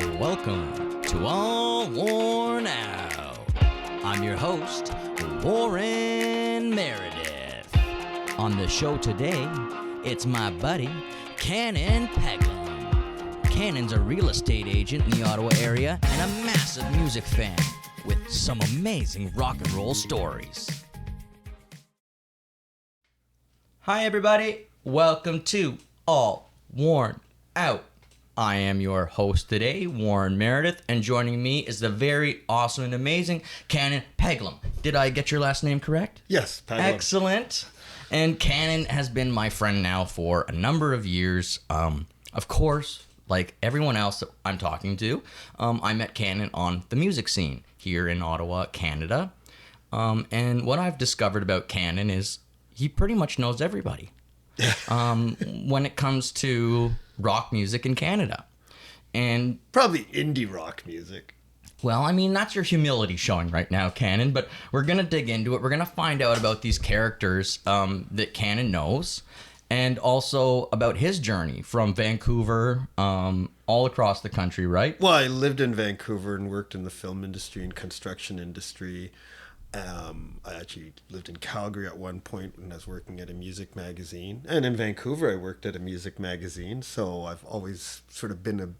Welcome to All Worn Out. I'm your host, Warren Meredith. On the show today, it's my buddy, Kannan Pagalam. Kannan's a real estate agent in the Ottawa area and a massive music fan with some amazing rock and roll stories. Hi, everybody. Welcome to All Worn Out. I am your host today, Warren Meredith, and joining me is the very awesome and amazing Kannan Pagalam. Did I get your last name correct? Yes, Pagalam. Excellent. And Kannan has been my friend now for a number of years. Of course, like everyone else that I'm talking to, I met Kannan on the music scene here in Ottawa, Canada. And what I've discovered about Kannan is he pretty much knows everybody when it comes to rock music in Canada. And probably indie rock music. Well, I mean, that's your humility showing right now, Kannan, but we're going to dig into it. We're going to find out about these characters that Kannan knows, and also about his journey from Vancouver all across the country, right? Well, I lived in Vancouver and worked in the film industry and construction industry. I actually lived in Calgary at one point when I was working at a music magazine. And in Vancouver, I worked at a music magazine. So I've always sort of been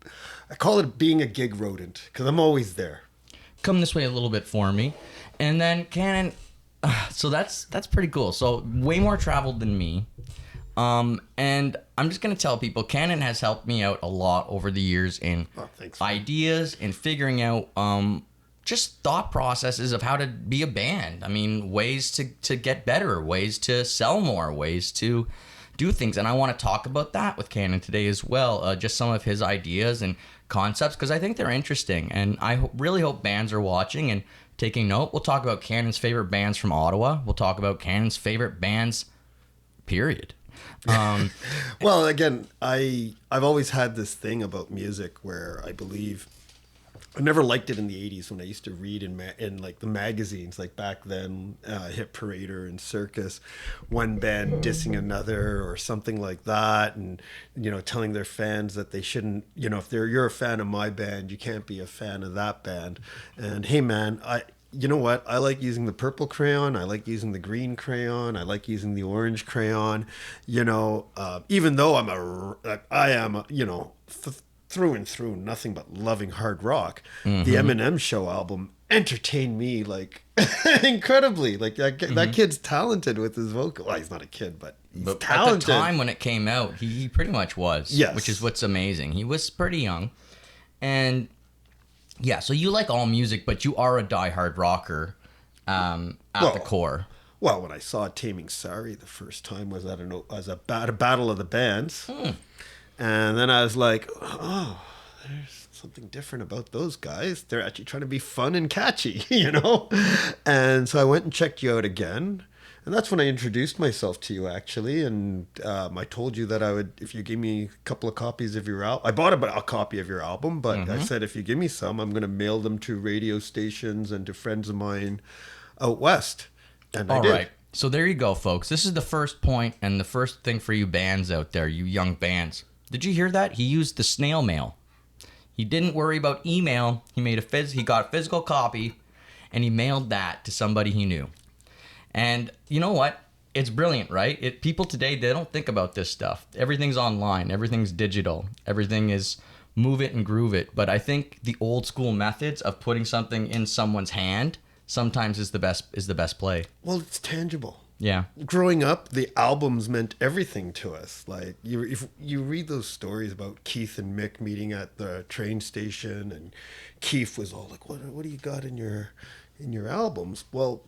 I call it being a gig rodent, because I'm always there. Come this way a little bit for me. And then Kannan, so that's pretty cool. So way more traveled than me. And I'm just going to tell people, Kannan has helped me out a lot over the years in ideas and figuring out just thought processes of how to be a band. I mean, ways to get better, ways to sell more, ways to do things. And I want to talk about that with Kannan today as well, just some of his ideas and concepts, because I think they're interesting. And I really hope bands are watching and taking note. We'll talk about Kannan's favorite bands from Ottawa. We'll talk about Kannan's favorite bands, period. Well, again, I've always had this thing about music where I believe I never liked it in the 80s when I used to read in like the magazines, like back then, Hit Parader and Circus, one band dissing another or something like that, and telling their fans that they shouldn't, if you're a fan of my band, you can't be a fan of that band. And hey man, you know what? I like using the purple crayon. I like using the green crayon. I like using the orange crayon. Even though I am through and through nothing but loving hard rock. Mm-hmm. The Eminem Show album entertained me like incredibly. Like that kid's talented with his vocal. Well, he's not a kid, but he's talented. At the time when it came out, he pretty much was. Yes. Which is what's amazing. He was pretty young. And yeah, so you like all music, but you are a diehard rocker at the core. Well, when I saw Taming Sari the first time was at a battle of the bands. And then I was like, oh, there's something different about those guys. They're actually trying to be fun and catchy, And so I went and checked you out again. And that's when I introduced myself to you, actually. And I told you that I would, if you give me a couple of copies of your album. I bought a copy of your album, but I said, if you give me some, I'm going to mail them to radio stations and to friends of mine out west. And I did. All right. So there you go, folks. This is the first point and the first thing for you bands out there, you young bands. Did you hear that? He used the snail mail. He didn't worry about email. He got a physical copy, and he mailed that to somebody he knew. And you know what? It's brilliant, right? People today, they don't think about this stuff. Everything's online. Everything's digital. Everything is move it and groove it. But I think the old school methods of putting something in someone's hand sometimes is the best play. Well, it's tangible. Yeah. Growing up, the albums meant everything to us. Like if you read those stories about Keith and Mick meeting at the train station, and Keith was all like, "What do you got in your albums?" Well,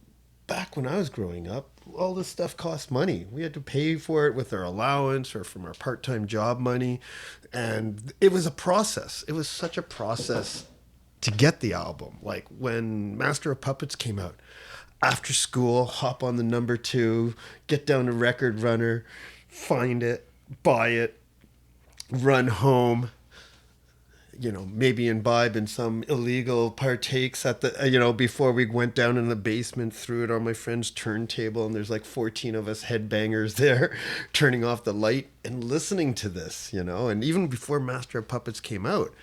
back when I was growing up, all this stuff cost money. We had to pay for it with our allowance or from our part-time job money, and it was a process. It was such a process to get the album. Like when Master of Puppets came out. After school, hop on the number 2, get down to Record Runner, find it, buy it, run home. maybe imbibe in some illegal partakes at the, before we went down in the basement, threw it on my friend's turntable, and there's like 14 of us headbangers there turning off the light and listening to this, and even before Master of Puppets came out,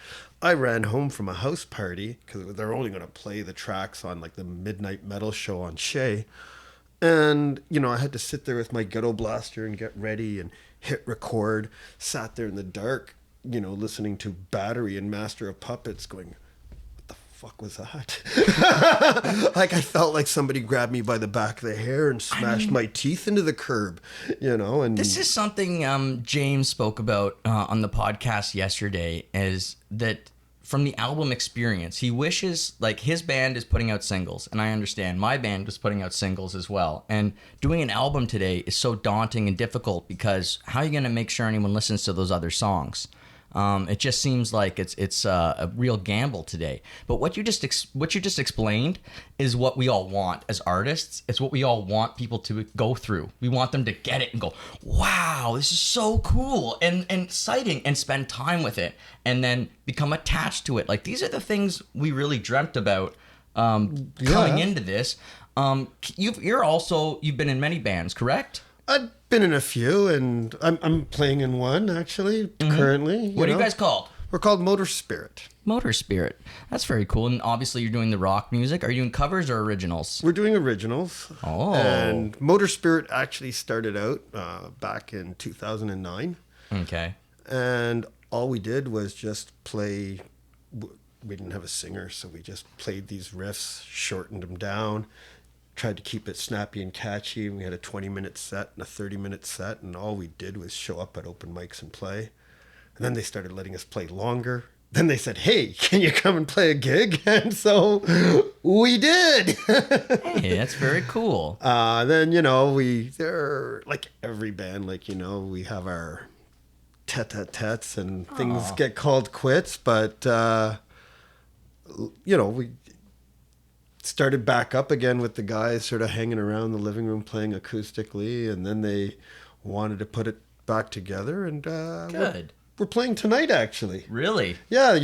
I ran home from a house party because they're only going to play the tracks on like the midnight metal show on Shea. And, I had to sit there with my ghetto blaster and get ready and hit record, sat there in the dark, listening to Battery and Master of Puppets going, what the fuck was that? Like I felt like somebody grabbed me by the back of the hair and smashed my teeth into the curb, and this is something James spoke about on the podcast yesterday, is that from the album experience, he wishes, like, his band is putting out singles, and I understand my band was putting out singles as well, and doing an album today is so daunting and difficult because how are you going to make sure anyone listens to those other songs? It just seems like it's a real gamble today. But what you just explained is what we all want as artists. It's what we all want people to go through. We want them to get it and go, wow, this is so cool and exciting, and spend time with it and then become attached to it. Like, these are the things we really dreamt about coming into this. You've been in many bands, correct? I've been in a few, and I'm playing in one actually currently. What are you guys called? We're called Motor Spirit. Motor Spirit. That's very cool. And obviously you're doing the rock music. Are you doing covers or originals? We're doing originals. Oh. And Motor Spirit actually started out back in 2009. Okay. And all we did was just play. We didn't have a singer, so we just played these riffs, shortened them down, tried to keep it snappy and catchy. We had a 20-minute set and a 30-minute set, and all we did was show up at open mics and play. And then they started letting us play longer. Then they said, hey, can you come and play a gig? And so we did. Hey, that's very cool. Then, they're like every band, we have our tete-a-tetes and things get called quits. But, we started back up again with the guys sort of hanging around the living room playing acoustically, and then they wanted to put it back together, and Good. We're playing tonight, actually. Really? Yeah.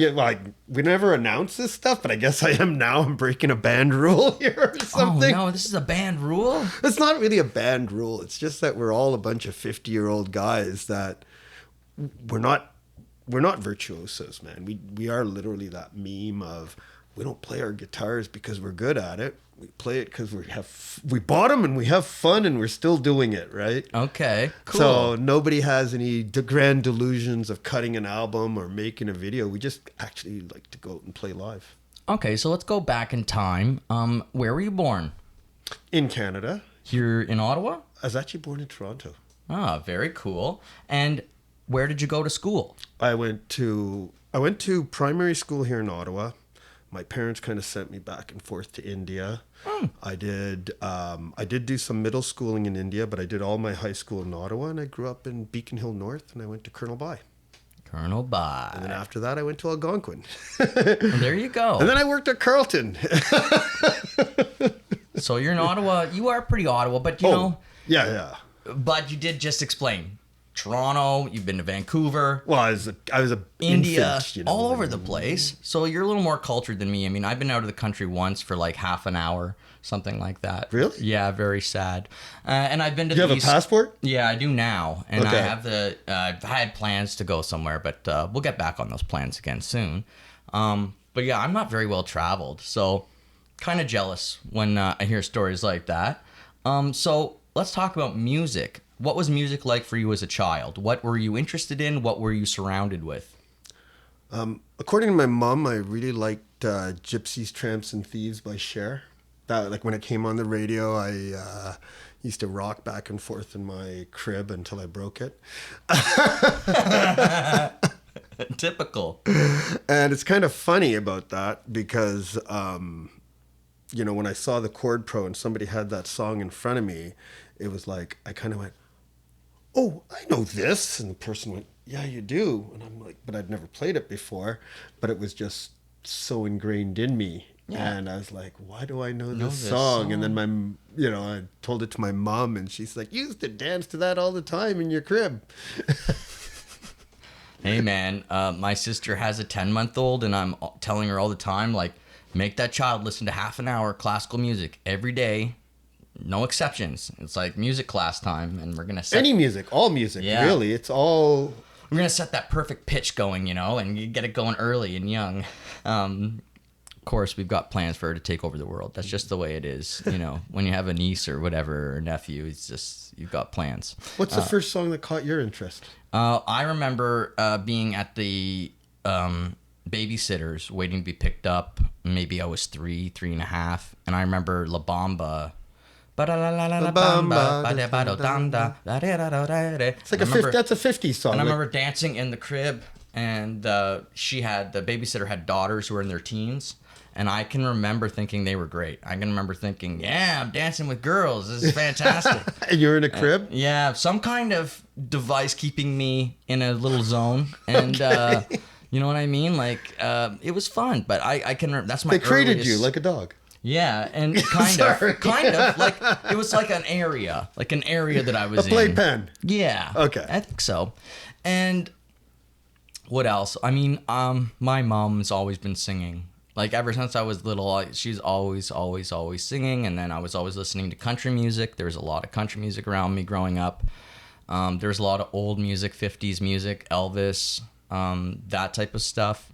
We never announced this stuff, but I guess I am now. I'm breaking a band rule here or something. Oh, no, this is a band rule? It's not really a band rule. It's just that we're all a bunch of 50-year-old guys that we're not virtuosos, man. We are literally that meme of, we don't play our guitars because we're good at it. We play it because we bought them and we have fun and we're still doing it, right? Okay, cool. So nobody has any grand delusions of cutting an album or making a video. We just actually like to go out and play live. Okay, so let's go back in time. Where were you born? In Canada. You're in Ottawa? I was actually born in Toronto. Ah, very cool. And where did you go to school? I went to primary school here in Ottawa. My parents kind of sent me back and forth to India. I did do some middle schooling in India, but I did all my high school in Ottawa, and I grew up in Beacon Hill North, and I went to Colonel By. Colonel By. And then after that, I went to Algonquin. Well, there you go. And then I worked at Carleton. So you're in Ottawa. You are pretty Ottawa, but you know. Yeah. But you did just explain. Toronto, you've been to Vancouver. Well, I was a India, infant, all over the place. So you're a little more cultured than me. I mean, I've been out of the country once for like half an hour, something like that. Really? Yeah, very sad. And I've been to Do you have a passport? Yeah, I do now. And Okay. I have I had plans to go somewhere, but we'll get back on those plans again soon. But yeah, I'm not very well traveled. So kind of jealous when I hear stories like that. So let's talk about music. What was music like for you as a child? What were you interested in? What were you surrounded with? According to my mom, I really liked Gypsies, Tramps, and Thieves by Cher. That, like, when it came on the radio, I used to rock back and forth in my crib until I broke it. Typical. And it's kind of funny about that because, when I saw the Chord Pro and somebody had that song in front of me, it was like, I kind of went, oh, I know this. And the person went, yeah, you do. And I'm like, but I'd never played it before. But it was just so ingrained in me. Yeah. And I was like, why do I know this song? And then I told it to my mom, and she's like, you used to dance to that all the time in your crib. Hey man, my sister has a 10-month-old, and I'm telling her all the time, like, make that child listen to half an hour classical music every day, no exceptions. It's like music class time, and we're gonna set Any music, all music, really. It's all. we're gonna set that perfect pitch going, and you get it going early and young. Of course, we've got plans for her to take over the world. That's just the way it is, When you have a niece or whatever, or nephew, it's just you've got plans. What's the first song that caught your interest? I remember being at the babysitters waiting to be picked up. Maybe I was 3.5, and I remember La Bamba. It's like that's a 50s song. And I remember dancing in the crib, and the babysitter had daughters who were in their teens. And I can remember thinking they were great. I can remember thinking, yeah, I'm dancing with girls. This is fantastic. And you're in a crib? Yeah, some kind of device keeping me in a little zone. And you know what I mean? Like, it was fun. But I can remember, that's my They created earliest... you like a dog. Yeah, and kind of. Like, it was like an area that I was in. A playpen. Yeah. Okay. I think so. And what else? I mean, my mom's always been singing. Like, ever since I was little, she's always singing. And then I was always listening to country music. There was a lot of country music around me growing up. There's a lot of old music, 50s music, Elvis, that type of stuff.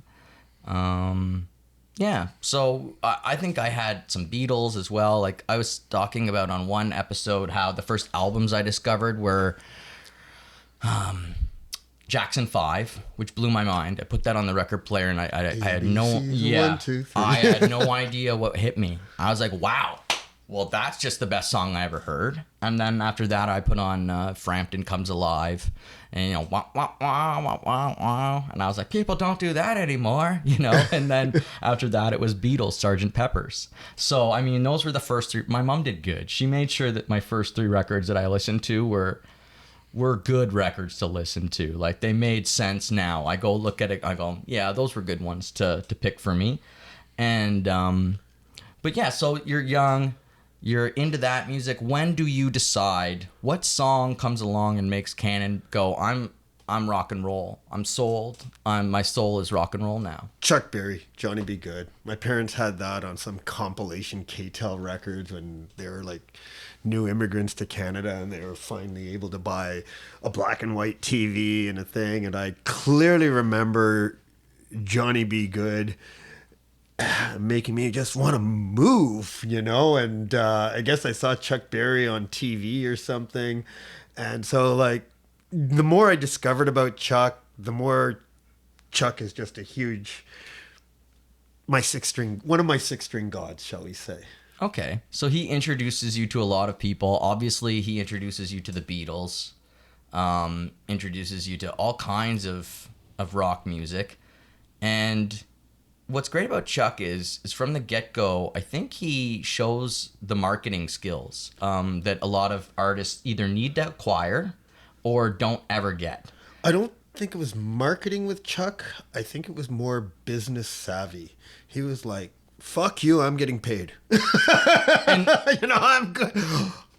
Yeah, so I think I had some Beatles as well. Like, I was talking about on one episode how the first albums I discovered were... Jackson 5, which blew my mind. I put that on the record player, and I had no I had no idea what hit me. I was like, wow, well, that's just the best song I ever heard. And then after that, I put on Frampton Comes Alive, and wah, wah, wah, wah, wah, wah. And I was like, people don't do that anymore, And then after that, it was Beatles, Sgt. Pepper's. So I mean, those were the first three. My mom did good. She made sure that my first 3 records that I listened to were good records to listen to. Like, they made sense now. I go look at it, I go, yeah, those were good ones to pick for me. And, but yeah, so you're young, you're into that music. When do you decide, what song comes along and makes Kannan go, I'm rock and roll. I'm sold. My soul is rock and roll now. Chuck Berry, Johnny Be Good. My parents had that on some compilation K-Tel records when they were like new immigrants to Canada, and they were finally able to buy a black and white TV and a thing. And I clearly remember Johnny Be Good making me just want to move, and I guess I saw Chuck Berry on TV or something. And so, like, the more I discovered about Chuck, the more Chuck is just a huge, one of my 6-string gods, shall we say. Okay, so he introduces you to a lot of people. Obviously, he introduces you to the Beatles, introduces you to all kinds of rock music. And what's great about Chuck is from the get-go, I think he shows the marketing skills that a lot of artists either need to acquire or don't ever get. I don't think it was marketing with Chuck. I think it was more business savvy. He was like, fuck you, I'm getting paid. And, I'm good.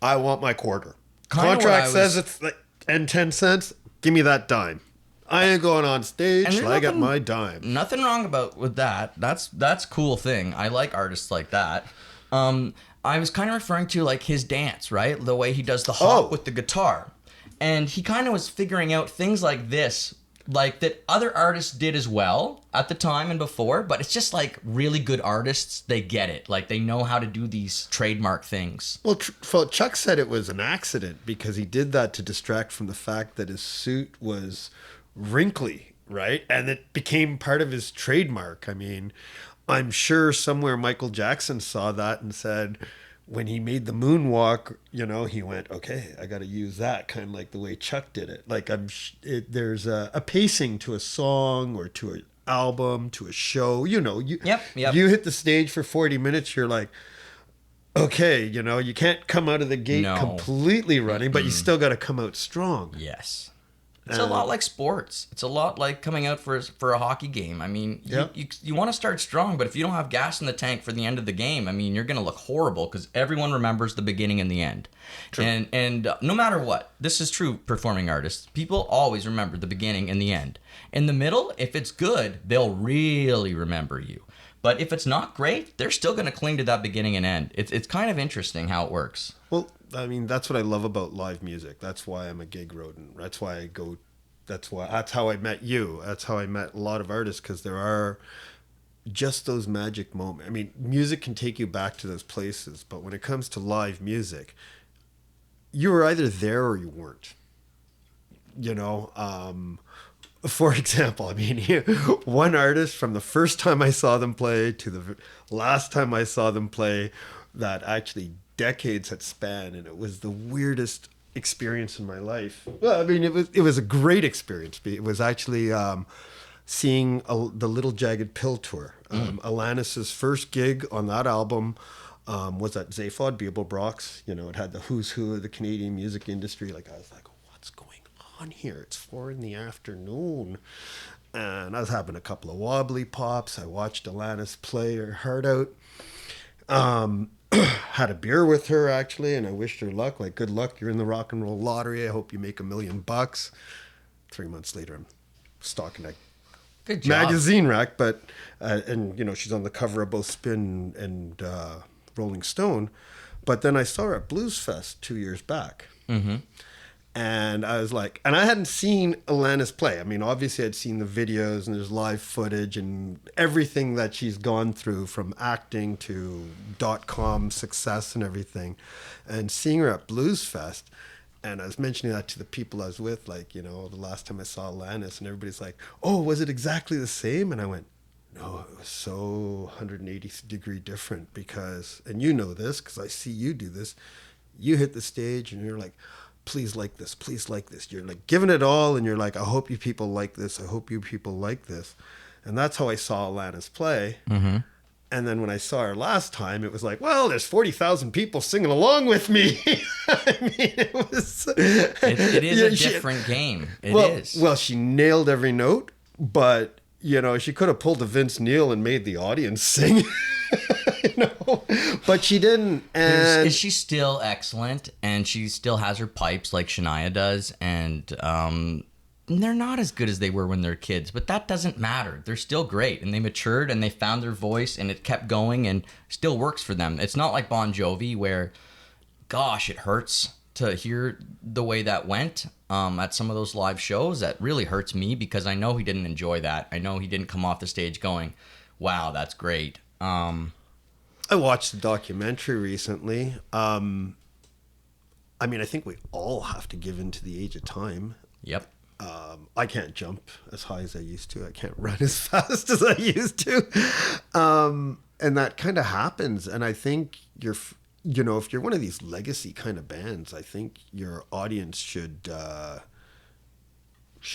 I want my quarter. Contract says it's like 10 cents. Give me that dime. I ain't going on stage till I get my dime. Nothing wrong with that. That's a cool thing. I like artists like that. I was kind of referring to like his dance, right? The way he does the hop with the guitar. And he kind of was figuring out things like this, like that other artists did as well at the time and before, but it's just like really good artists, they get it. Like, they know how to do these trademark things. Well, Chuck said it was an accident because he did that to distract from the fact that his suit was wrinkly, right? And it became part of his trademark. I mean, I'm sure somewhere Michael Jackson saw that and said, when he made the moonwalk, he went, okay, I got to use that, kind of like the way Chuck did it. Like, there's a pacing to a song or to an album, to a show. Yep. You hit the stage for 40 minutes, you're like, okay, you can't come out of the gate completely running, but you still got to come out strong. Yes. It's a lot like sports. It's a lot like coming out for a hockey game. I mean, you want to start strong, but if you don't have gas in the tank for the end of the game, I mean, you're going to look horrible because everyone remembers the beginning and the end. True. And no matter what, this is true performing artists. People always remember the beginning and the end. In the middle, if it's good, they'll really remember you. But if it's not great, they're still going to cling to that beginning and end. It's kind of interesting how it works. Well, I mean, that's what I love about live music. That's why I'm a gig rodent. That's why I go. That's how I met you. That's how I met a lot of artists, because there are just those magic moments. I mean, music can take you back to those places, but when it comes to live music, you were either there or you weren't. You know, for example, I mean, one artist, from the first time I saw them play to the last time I saw them play, that actually decades had spanned, and it was the weirdest experience in my life. Well, I mean, it was a great experience. It was actually seeing the Little Jagged Pill tour. Alanis's first gig on that album was at Zaphod Beeblebrox. You know, it had the who's who of the Canadian music industry. Like, I was like, what's going on here? It's 4 p.m. And I was having a couple of wobbly pops. I watched Alanis play her heart out. Had a beer with her, actually, and I wished her luck. Like, good luck, you're in the rock and roll lottery. I hope you make $1 million. 3 months later, I'm stocking a magazine rack, but and you know, she's on the cover of both Spin and Rolling Stone. But then I saw her at Blues Fest 2 years back. Mm-hmm. And I was like, and I hadn't seen Alanis play. I mean, obviously I'd seen the videos and there's live footage and everything that she's gone through, from acting to .com success and everything. And seeing her at Blues Fest, and I was mentioning that to the people I was with, like, you know, the last time I saw Alanis, and everybody's like, oh, was it exactly the same? And I went, no, it was so 180 degree different, because, and you know this, because I see you do this, you hit the stage and you're like, please like this, please like this. You're like giving it all, and you're like, I hope you people like this. I hope you people like this. And that's how I saw Alanis play. Mm-hmm. And then when I saw her last time, it was like, well, there's 40,000 people singing along with me. I mean, it was... It is a different game. It is. Well, she nailed every note, but, you know, she could have pulled a Vince Neil and made the audience sing. You know, but she didn't. And she's still excellent, and she still has her pipes like Shania does, and they're not as good as they were when they're kids, but that doesn't matter. They're still great, and they matured, and they found their voice, and it kept going, and still works for them. It's not like Bon Jovi, where, gosh, it hurts to hear the way that went at some of those live shows. That really hurts me, because I know he didn't enjoy that. I know he didn't come off the stage going, wow, that's great. I watched the documentary recently. I mean, I think we all have to give in to the age of time. Yep. I can't jump as high as I used to. I can't run as fast as I used to. And that kind of happens. And I think if you're one of these legacy kind of bands, I think your audience should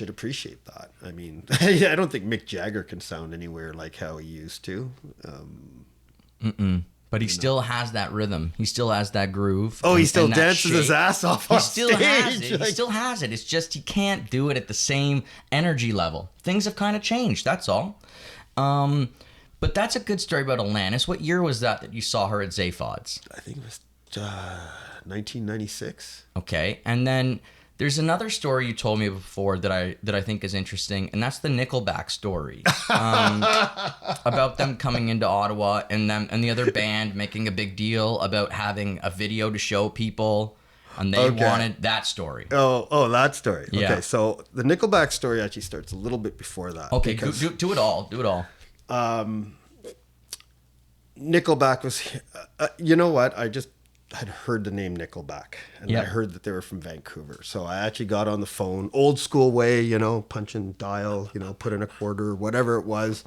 appreciate that. I mean, I don't think Mick Jagger can sound anywhere like how he used to. But he still has that rhythm. He still has that groove. Oh, he still dances his ass off on stage. Has it. He still has it. It's just he can't do it at the same energy level. Things have kind of changed, that's all. But that's a good story about Alanis. What year was that you saw her at Zaphod's? I think it was 1996. Okay, and then there's another story you told me before that I think is interesting, and that's the Nickelback story about them coming into Ottawa and the other band making a big deal about having a video to show people, and they wanted that story. Oh, that story. Yeah. Okay, so the Nickelback story actually starts a little bit before that. Okay, do it all. Do it all. Nickelback was, you know what? I just had heard the name Nickelback, and I heard that they were from Vancouver. So I actually got on the phone, old school way, you know, punch and dial, you know, put in a quarter, whatever it was.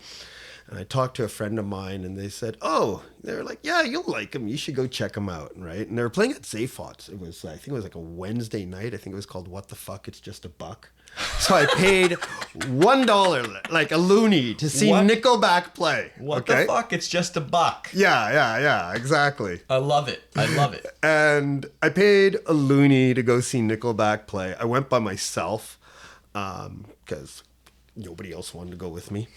And I talked to a friend of mine, and they said, oh, they're like, yeah, you'll like them. You should go check them out, right? And they were playing at Zaphod's. It was, I think it was like a Wednesday night. I think it was called What the Fuck, It's Just a Buck. So I paid $1, like a loony, to see Nickelback play. What the fuck? It's just a buck. Yeah, exactly. I love it. And I paid a loony to go see Nickelback play. I went by myself. because nobody else wanted to go with me.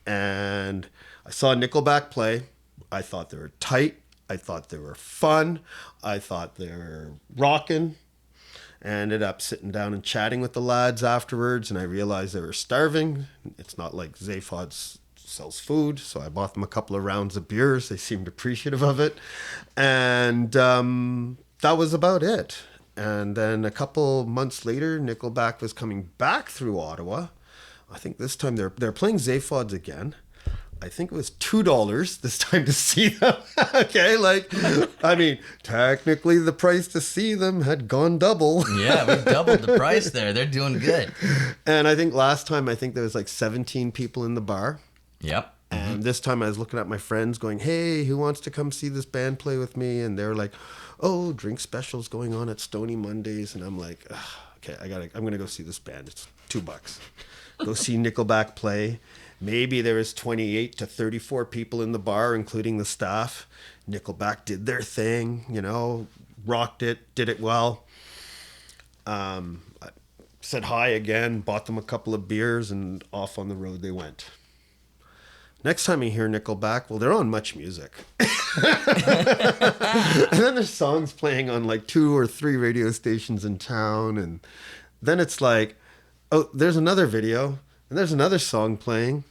And I saw Nickelback play. I thought they were tight. I thought they were fun. I thought they were rocking. I ended up sitting down and chatting with the lads afterwards, and I realized they were starving. It's not like Zaphod sells food, so I bought them a couple of rounds of beers. They seemed appreciative of it. And that was about it. And then a couple months later, Nickelback was coming back through Ottawa. I think this time they're playing Zaphods again. I think it was $2 this time to see them. Okay, like, I mean, technically the price to see them had gone double. Yeah, we doubled the price there. They're doing good. And I think last time, I think there was like 17 people in the bar. Yep. And this time I was looking at my friends going, hey, who wants to come see this band play with me? And they're like, oh, drink specials going on at Stony Mondays. And I'm like, okay, I'm going to go see this band. It's $2. Go see Nickelback play. Maybe there was 28 to 34 people in the bar, including the staff. Nickelback did their thing, you know, rocked it, did it well. I said hi again, bought them a couple of beers, and off on the road they went. Next time you hear Nickelback, well, they're on Much Music. And then there's songs playing on like 2 or 3 radio stations in town. And then it's like, oh, there's another video, and there's another song playing.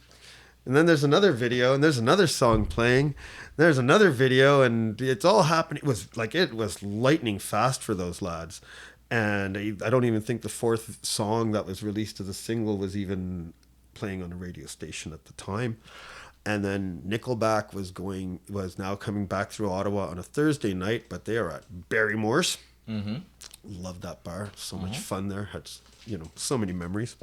And then there's another video, and there's another song playing. There's another video, and it's all happening. It was lightning fast for those lads. And I don't even think the 4th song that was released as a single was even playing on a radio station at the time. And then Nickelback was now coming back through Ottawa on a Thursday night, but they are at Barrymore's. Mm-hmm. Loved that bar. So much fun there. Had, so many memories.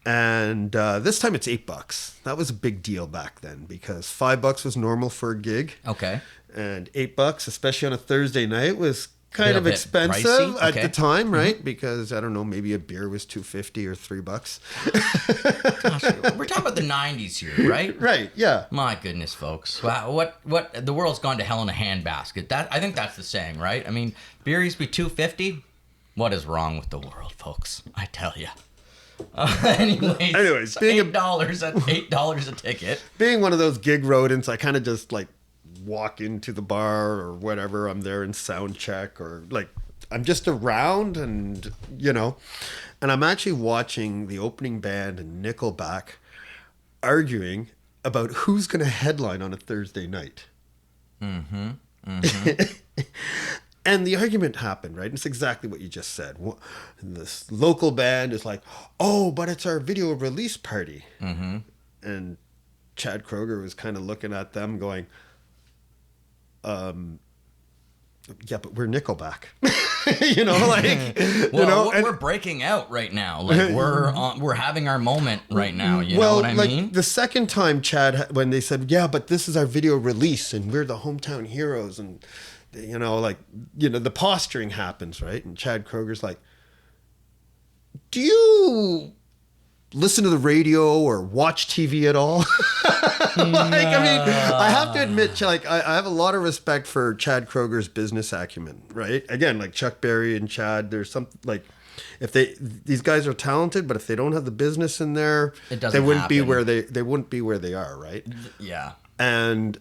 And this time it's $8. That was a big deal back then because $5 was normal for a gig. Okay. And $8, especially on a Thursday night, was kind of expensive at the time, right? Mm-hmm. Because I don't know, maybe a beer was $2.50 or $3. Gosh, we're talking about the '90s here, right? Right. Yeah. My goodness, folks. Wow. What? The world's gone to hell in a handbasket. I think that's the saying, right? I mean, beer used to be $2.50. What is wrong with the world, folks? I tell you. Anyways, being $8 at $8 a ticket. Being one of those gig rodents, I kind of just like walk into the bar or whatever. I'm there in sound check or like I'm just around and and I'm actually watching the opening band and Nickelback arguing about who's going to headline on a Thursday night. Mm-hmm. Mm-hmm. And the argument happened, right? It's exactly what you just said. This local band is like, oh, but it's our video release party. Mm-hmm. And Chad Kroeger was kind of looking at them going, yeah, but we're Nickelback. We're breaking out right now. Like we're having our moment right now. You know what I mean? The second time Chad, when they said, yeah, but this is our video release and we're the hometown heroes and the posturing happens, right? And Chad Kroeger's like, do you listen to the radio or watch TV at all? I have to admit, I have a lot of respect for Chad Kroeger's business acumen, right? Again, like Chuck Berry and Chad, there's something like, these guys are talented, but if they don't have the business in there, they wouldn't be where they are, right? Yeah. And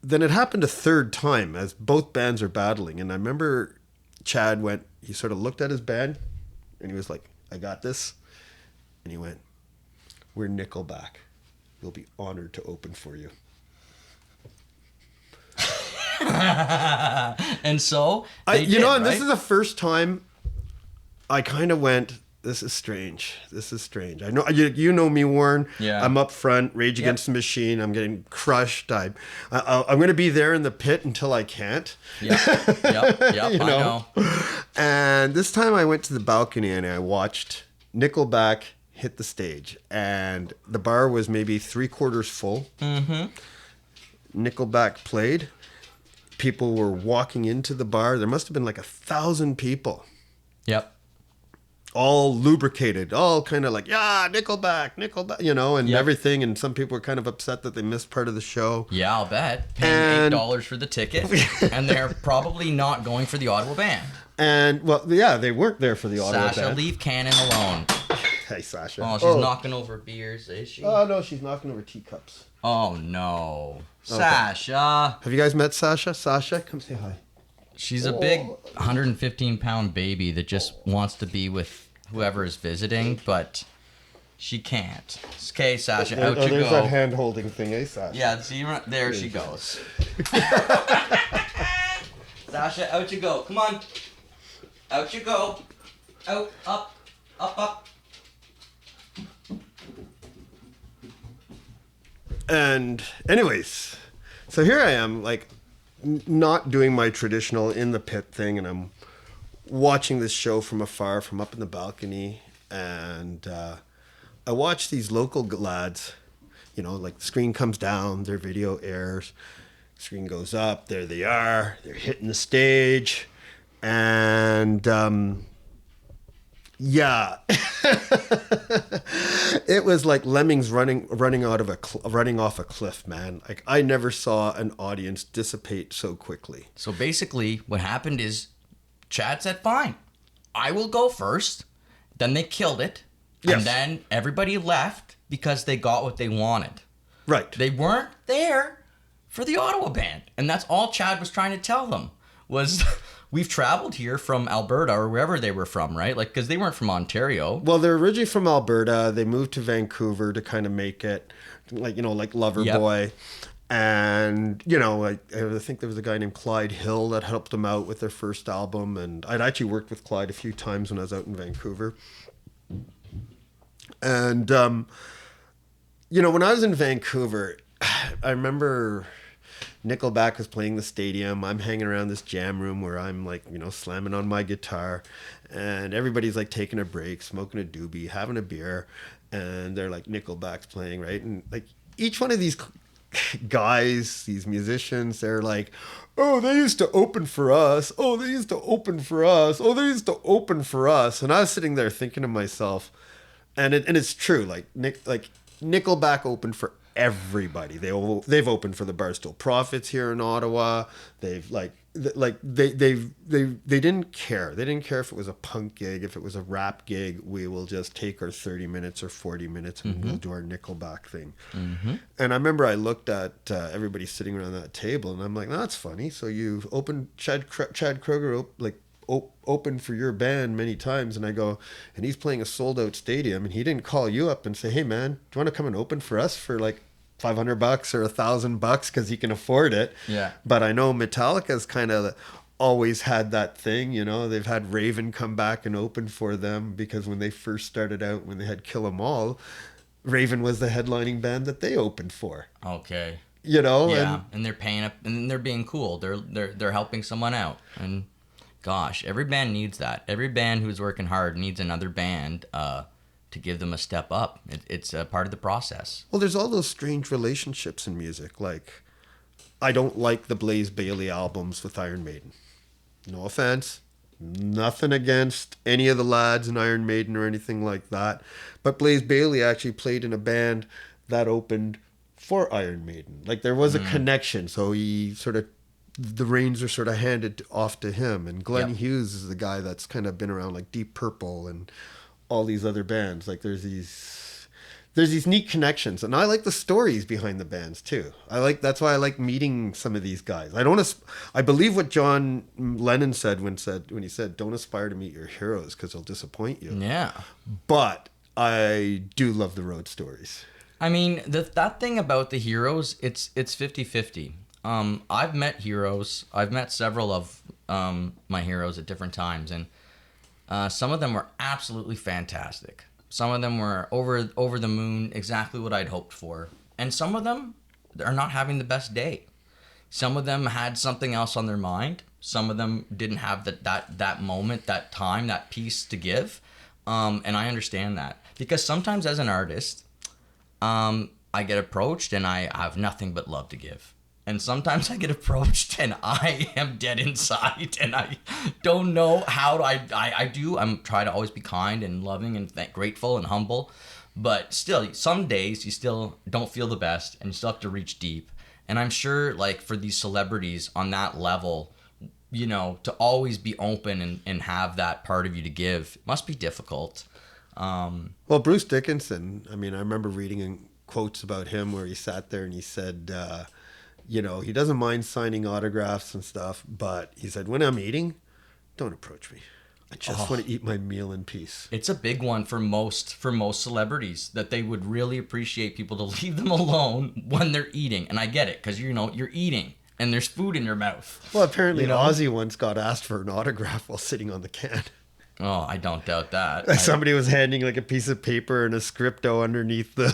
then it happened a third time as both bands are battling. And I remember Chad he sort of looked at his band and he was like, I got this. And he went, we're Nickelback. We'll be honored to open for you. And so, and this is the first time I kind of went, this is strange. I know you know me, Warren. Yeah. I'm up front, Rage Against the Machine. I'm getting crushed. I'm going to be there in the pit until I can't. Yep. I know. And this time I went to the balcony and I watched Nickelback hit the stage, and the bar was maybe 3/4 full. Mm-hmm. Nickelback played. People were walking into the bar. There must have been like 1,000 people. Yep. All lubricated, all kind of like, yeah, Nickelback, and everything. And some people were kind of upset that they missed part of the show. Yeah, I'll bet. Paying $8 for the ticket, and they're probably not going for the Ottawa band. And, well, yeah, they weren't there for the Ottawa band. Sasha, leave Kannan alone. Hi, Sasha. Oh, she's knocking over beers, is she? Oh, no, she's knocking over teacups. Oh, no. Okay. Sasha. Have you guys met Sasha? Sasha, come say hi. She's a big 115-pound baby that just wants to be with whoever is visiting, but she can't. Okay, Sasha, out you there's go. that hand-holding thing, eh, Sasha? Yeah, see, there she goes. Sasha, out you go. Come on. Out you go. Out, up, up, up. And anyways, so here I am, like, not doing my traditional in the pit thing, and I'm watching this show from afar, from up in the balcony, and I watch these local lads, you know, like the screen comes down, their video airs, screen goes up, there they are, they're hitting the stage, and yeah, it was like lemmings running off a cliff, man. Like I never saw an audience dissipate so quickly. So basically, what happened is Chad said, fine, I will go first. Then they killed it. Yes. And then everybody left because they got what they wanted. Right. They weren't there for the Ottawa band. And that's all Chad was trying to tell them was we've traveled here from Alberta or wherever they were from, right? Like, because they weren't from Ontario. Well, they're originally from Alberta. They moved to Vancouver to kind of make it like, you know, like Loverboy. Yep. And, you know, I think there was a guy named Clyde Hill that helped them out with their first album. And I'd actually worked with Clyde a few times when I was out in Vancouver. And, you know, when I was in Vancouver, I remember Nickelback was playing the stadium. I'm hanging around this jam room where I'm like, you know, slamming on my guitar. And everybody's like taking a break, smoking a doobie, having a beer. And they're like, Nickelback's playing, right? And like each one of these guys, these musicians, they're like, oh, they used to open for us. Oh, they used to open for us. Oh, they used to open for us. And I was sitting there thinking to myself, and it's true, like Nickelback opened for everybody. They've opened for the Barstool Prophets here in Ottawa. They didn't care. They didn't care if it was a punk gig, if it was a rap gig. We will just take our 30 minutes or 40 minutes and we'll do our Nickelback thing. Mm-hmm. And I remember I looked at everybody sitting around that table and I'm like, no, that's funny. So you've opened Chad Kroeger opened for your band many times, and I go, and he's playing a sold out stadium, and he didn't call you up and say, hey man, do you want to come and open for us for like $500 or $1,000 because he can afford it? Yeah. But I know Metallica's kind of always had that thing, you know. They've had Raven come back and open for them because when they first started out, when they had Kill 'Em All, Raven was the headlining band that they opened for. Okay. You know. Yeah, and they're paying up, and they're being cool. They're helping someone out, and gosh, every band needs that. Every band who's working hard needs another band to give them a step up. It's a part of the process. Well, there's all those strange relationships in music. Like, I don't like the Blaze Bayley albums with Iron Maiden. No offense. Nothing against any of the lads in Iron Maiden or anything like that. But Blaze Bayley actually played in a band that opened for Iron Maiden. Like, there was a connection. So he sort of, the reins are sort of handed off to him. And Glenn Hughes is the guy that's kind of been around like Deep Purple and all these other bands. Like there's these neat connections, and I like the stories behind the bands too. That's why I like meeting some of these guys. I believe what John Lennon said when he said, "Don't aspire to meet your heroes because they'll disappoint you." Yeah. But I do love the road stories. I mean, that thing about the heroes, it's 50-50. I've met heroes. I've met several of my heroes at different times, and some of them were absolutely fantastic. Some of them were over the moon, exactly what I'd hoped for. And some of them are not having the best day. Some of them had something else on their mind. Some of them didn't have that moment, that time, that piece to give. And I understand that. Because sometimes as an artist, I get approached and I have nothing but love to give. And sometimes I get approached and I am dead inside and I don't know how I'm trying to always be kind and loving and grateful and humble. But still, some days you still don't feel the best and you still have to reach deep. And I'm sure like for these celebrities on that level, you know, to always be open and have that part of you to give must be difficult. Well, Bruce Dickinson, I mean, I remember reading in quotes about him where he sat there and he said, you know, he doesn't mind signing autographs and stuff, but he said, when I'm eating, don't approach me. I just want to eat my meal in peace. It's a big one for most celebrities, that they would really appreciate people to leave them alone when they're eating. And I get it, because, you know, you're eating and there's food in your mouth. Well, apparently you know? Ozzy once got asked for an autograph while sitting on the can. Oh, I don't doubt that. Somebody was handing like a piece of paper and a scripto underneath the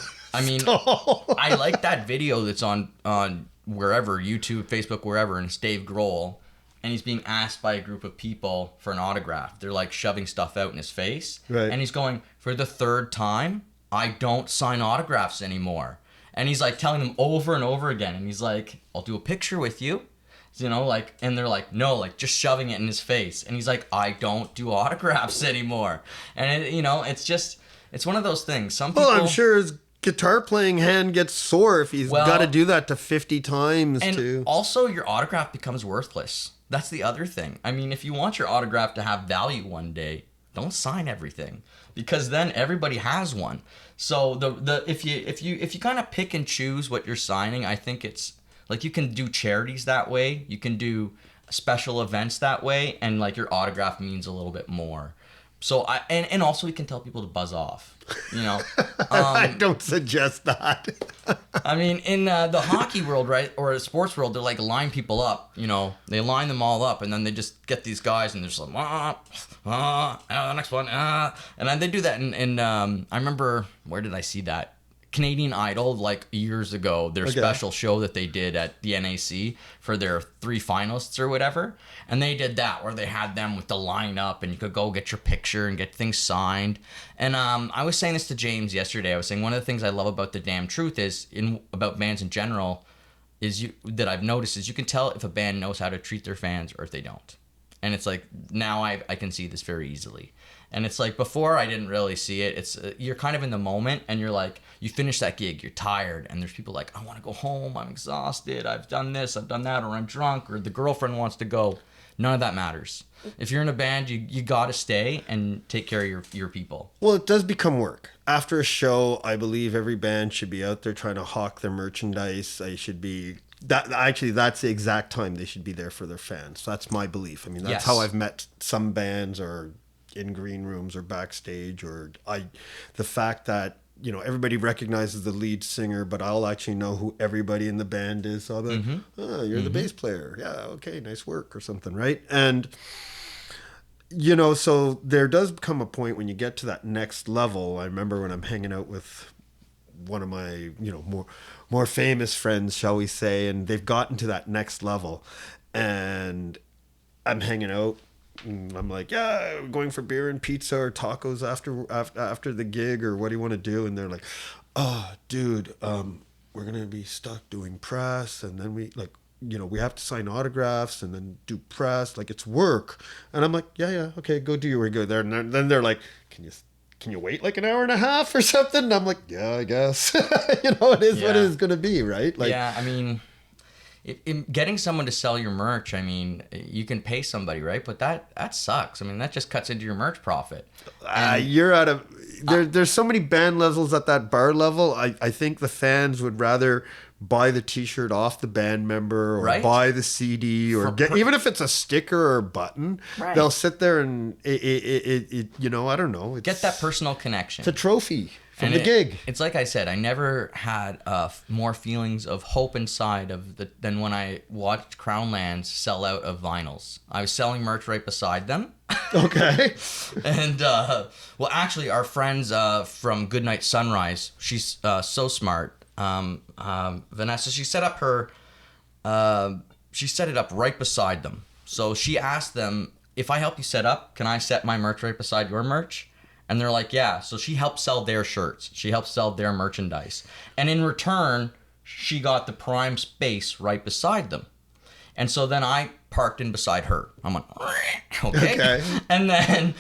stall. I like that video that's on wherever, YouTube, Facebook, wherever, and it's Dave Grohl, and he's being asked by a group of people for an autograph. They're like shoving stuff out in his face. Right. And he's going, for the third time, I don't sign autographs anymore. And he's like telling them over and over again. And he's like, I'll do a picture with you. You know, like, and they're like, no, like just shoving it in his face. And he's like, I don't do autographs anymore. And, it, you know, it's just, it's one of those things. Some people. Well, I'm sure his guitar playing hand gets sore if he's got to do that to 50 times. And also, your autograph becomes worthless. That's the other thing. I mean, if you want your autograph to have value one day, don't sign everything, because then everybody has one. So if you kind of pick and choose what you're signing, I think it's like you can do charities that way, you can do special events that way, and like your autograph means a little bit more. So and also we can tell people to buzz off, you know. I don't suggest that. I mean, in the hockey world, right, or the sports world, they're like line people up, you know. They line them all up, and then they just get these guys, and they're just like, the next one, and then they do that. And I remember, where did I see that? Canadian Idol, like years ago, their special show that they did at the NAC for their 3 finalists or whatever. And they did that where they had them with the lineup and you could go get your picture and get things signed. And I was saying this to James yesterday. I was saying one of the things I love about The Damn Truth is about bands in general that I've noticed is you can tell if a band knows how to treat their fans or if they don't. And it's like now I can see this very easily. And it's like before I didn't really see it. It's you're kind of in the moment and you're like, you finish that gig, you're tired, and there's people like, I want to go home, I'm exhausted, I've done this, I've done that, or I'm drunk, or the girlfriend wants to go. None of that matters. If you're in a band, you got to stay and take care of your people. Well, it does become work. After a show, I believe every band should be out there trying to hawk their merchandise. They should be... That's the exact time they should be there for their fans. That's my belief. I mean, that's how I've met some bands, or in green rooms or backstage, or the fact that, you know, everybody recognizes the lead singer, but I'll actually know who everybody in the band is. So I'll be like, oh, you're the bass player. Yeah, okay, nice work, or something, right? And, you know, so there does come a point when you get to that next level. I remember when I'm hanging out with one of my, you know, more famous friends, shall we say, and they've gotten to that next level, and I'm hanging out, and I'm like, yeah, we're going for beer and pizza or tacos after the gig, or what do you want to do? And they're like, oh, dude, we're gonna be stuck doing press, and then we we have to sign autographs and then do press, like it's work. And I'm like, yeah, okay, go do your work, go there. And then they're like, can you wait like an hour and a half or something? And I'm like, yeah, I guess. You know, it is what it is going to be, right? Like, yeah, I mean, getting someone to sell your merch, I mean, you can pay somebody, right? But that sucks. I mean, that just cuts into your merch profit. You're out of... There's so many band levels at that bar level. I think the fans would rather buy the T-shirt off the band member, or buy the CD, or even if it's a sticker or a button, they'll sit there and you know, I don't know, get that personal connection. It's a trophy from the gig. It's like I said, I never had more feelings of hope inside than when I watched Crownlands sell out of vinyls. I was selling merch right beside them. Okay. And well, actually, our friends from Goodnight Sunrise, she's so smart. Vanessa, she set it up right beside them. So she asked them, if I help you set up, can I set my merch right beside your merch? And they're like, yeah. So she helped sell their shirts. She helped sell their merchandise. And in return, she got the prime space right beside them. And so then I parked in beside her. I'm like, okay. And then,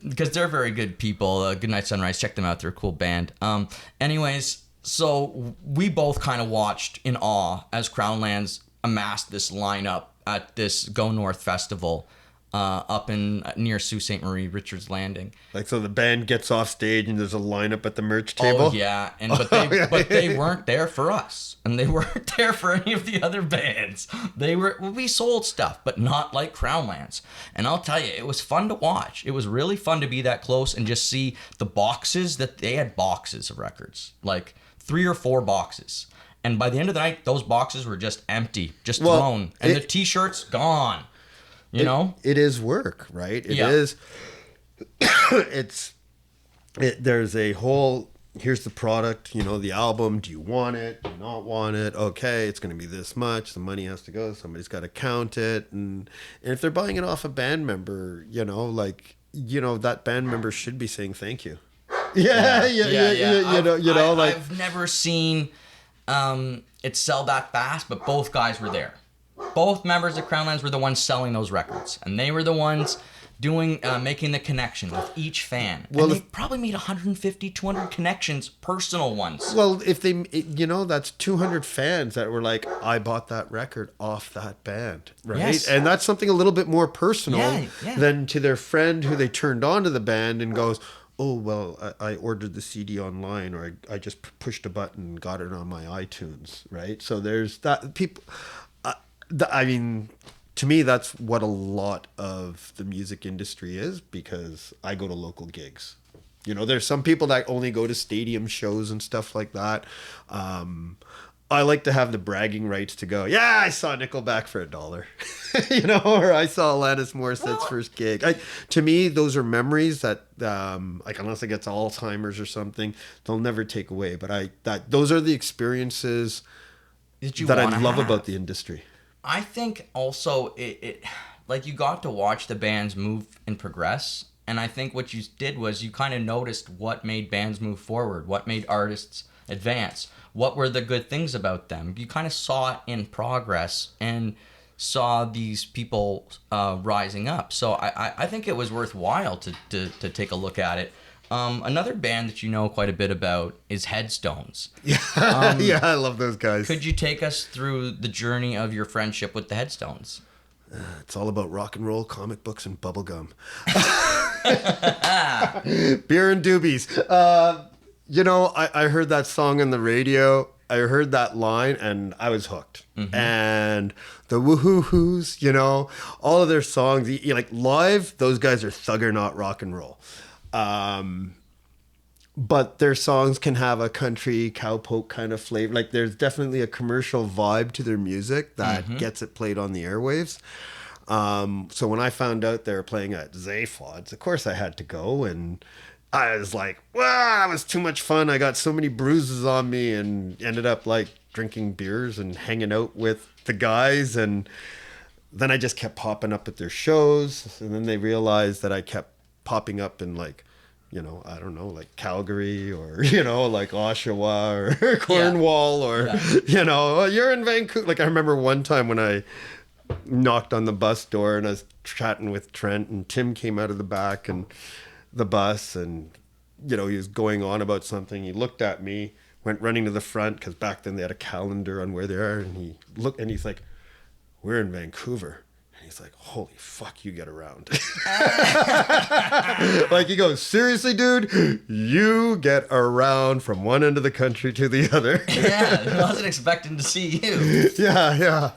because they're very good people, Goodnight Sunrise, check them out. They're a cool band. Anyways, so we both kind of watched in awe as Crownlands amassed this lineup at this Go North festival up in near Sault Ste. Marie, Richards Landing. Like, so the band gets off stage and there's a lineup at the merch table. Oh yeah, and but they weren't there for us, and they weren't there for any of the other bands. We sold stuff, but not like Crownlands. And I'll tell you, it was fun to watch. It was really fun to be that close and just see the boxes that they had, boxes of records, like 3 or 4 boxes. And by the end of the night, those boxes were just empty, just thrown, and the T-shirts gone. You know, it is work, right? It is. There's a whole, here's the product, you know, the album. Do you want it? Do you not want it? Okay, it's going to be this much. The money has to go. Somebody's got to count it. And if they're buying it off a band member, you know, like, you know, that band member should be saying thank you. Yeah. I've never seen it sell that fast, but both guys were there. Both members of Crownlands were the ones selling those records, and they were the ones making the connection with each fan. Well, and they probably made 150, 200 connections, personal ones. Well, if they, you know, that's 200 fans that were like, I bought that record off that band, right? Yes. And that's something a little bit more personal than to their friend who they turned on to the band and goes, oh, well, I ordered the CD online, or I just pushed a button and got it on my iTunes, right? So there's that. People... I mean, to me, that's what a lot of the music industry is, because I go to local gigs. You know, there's some people that only go to stadium shows and stuff like that. I like to have the bragging rights to go, yeah, I saw Nickelback for $1, you know, or I saw Alanis Morissette's first gig. To me, those are memories that, like, unless it gets Alzheimer's or something, they'll never take away. But those are the experiences that I love about the industry. I think also it like, you got to watch the bands move and progress, and I think what you did was you kind of noticed what made bands move forward, what made artists advance, what were the good things about them. You kind of saw it in progress and saw these people rising up. So I think it was worthwhile to take a look at it. Another band that you know quite a bit about is Headstones. Yeah, I love those guys. Could you take us through the journey of your friendship with the Headstones? It's all about rock and roll, comic books, and bubblegum. Beer and doobies. You know, I heard that song on the radio. I heard that line and I was hooked. Mm-hmm. And the Woohoo-Hoos, you know, all of their songs, like live, those guys are thuggernaut rock and roll. But their songs can have a country cowpoke kind of flavor. Like, there's definitely a commercial vibe to their music that gets it played on the airwaves. So when I found out they were playing at Zayflod's, of course I had to go, and I was like, wow, that was too much fun. I got so many bruises on me and ended up like drinking beers and hanging out with the guys. And then I just kept popping up at their shows. And then they realized that I kept popping up in, like, you know, I don't know, like Calgary or, you know, like Oshawa or Cornwall or, you know, you're in Vancouver. Like, I remember one time when I knocked on the bus door and I was chatting with Trent, and Tim came out of the back and the bus, and, you know, he was going on about something. He looked at me, went running to the front, because back then they had a calendar on where they are, and he looked and he's like, we're in Vancouver. He's like, holy fuck, you get around. Like, he goes, seriously, dude, you get around from one end of the country to the other. Yeah, I wasn't expecting to see you. Yeah.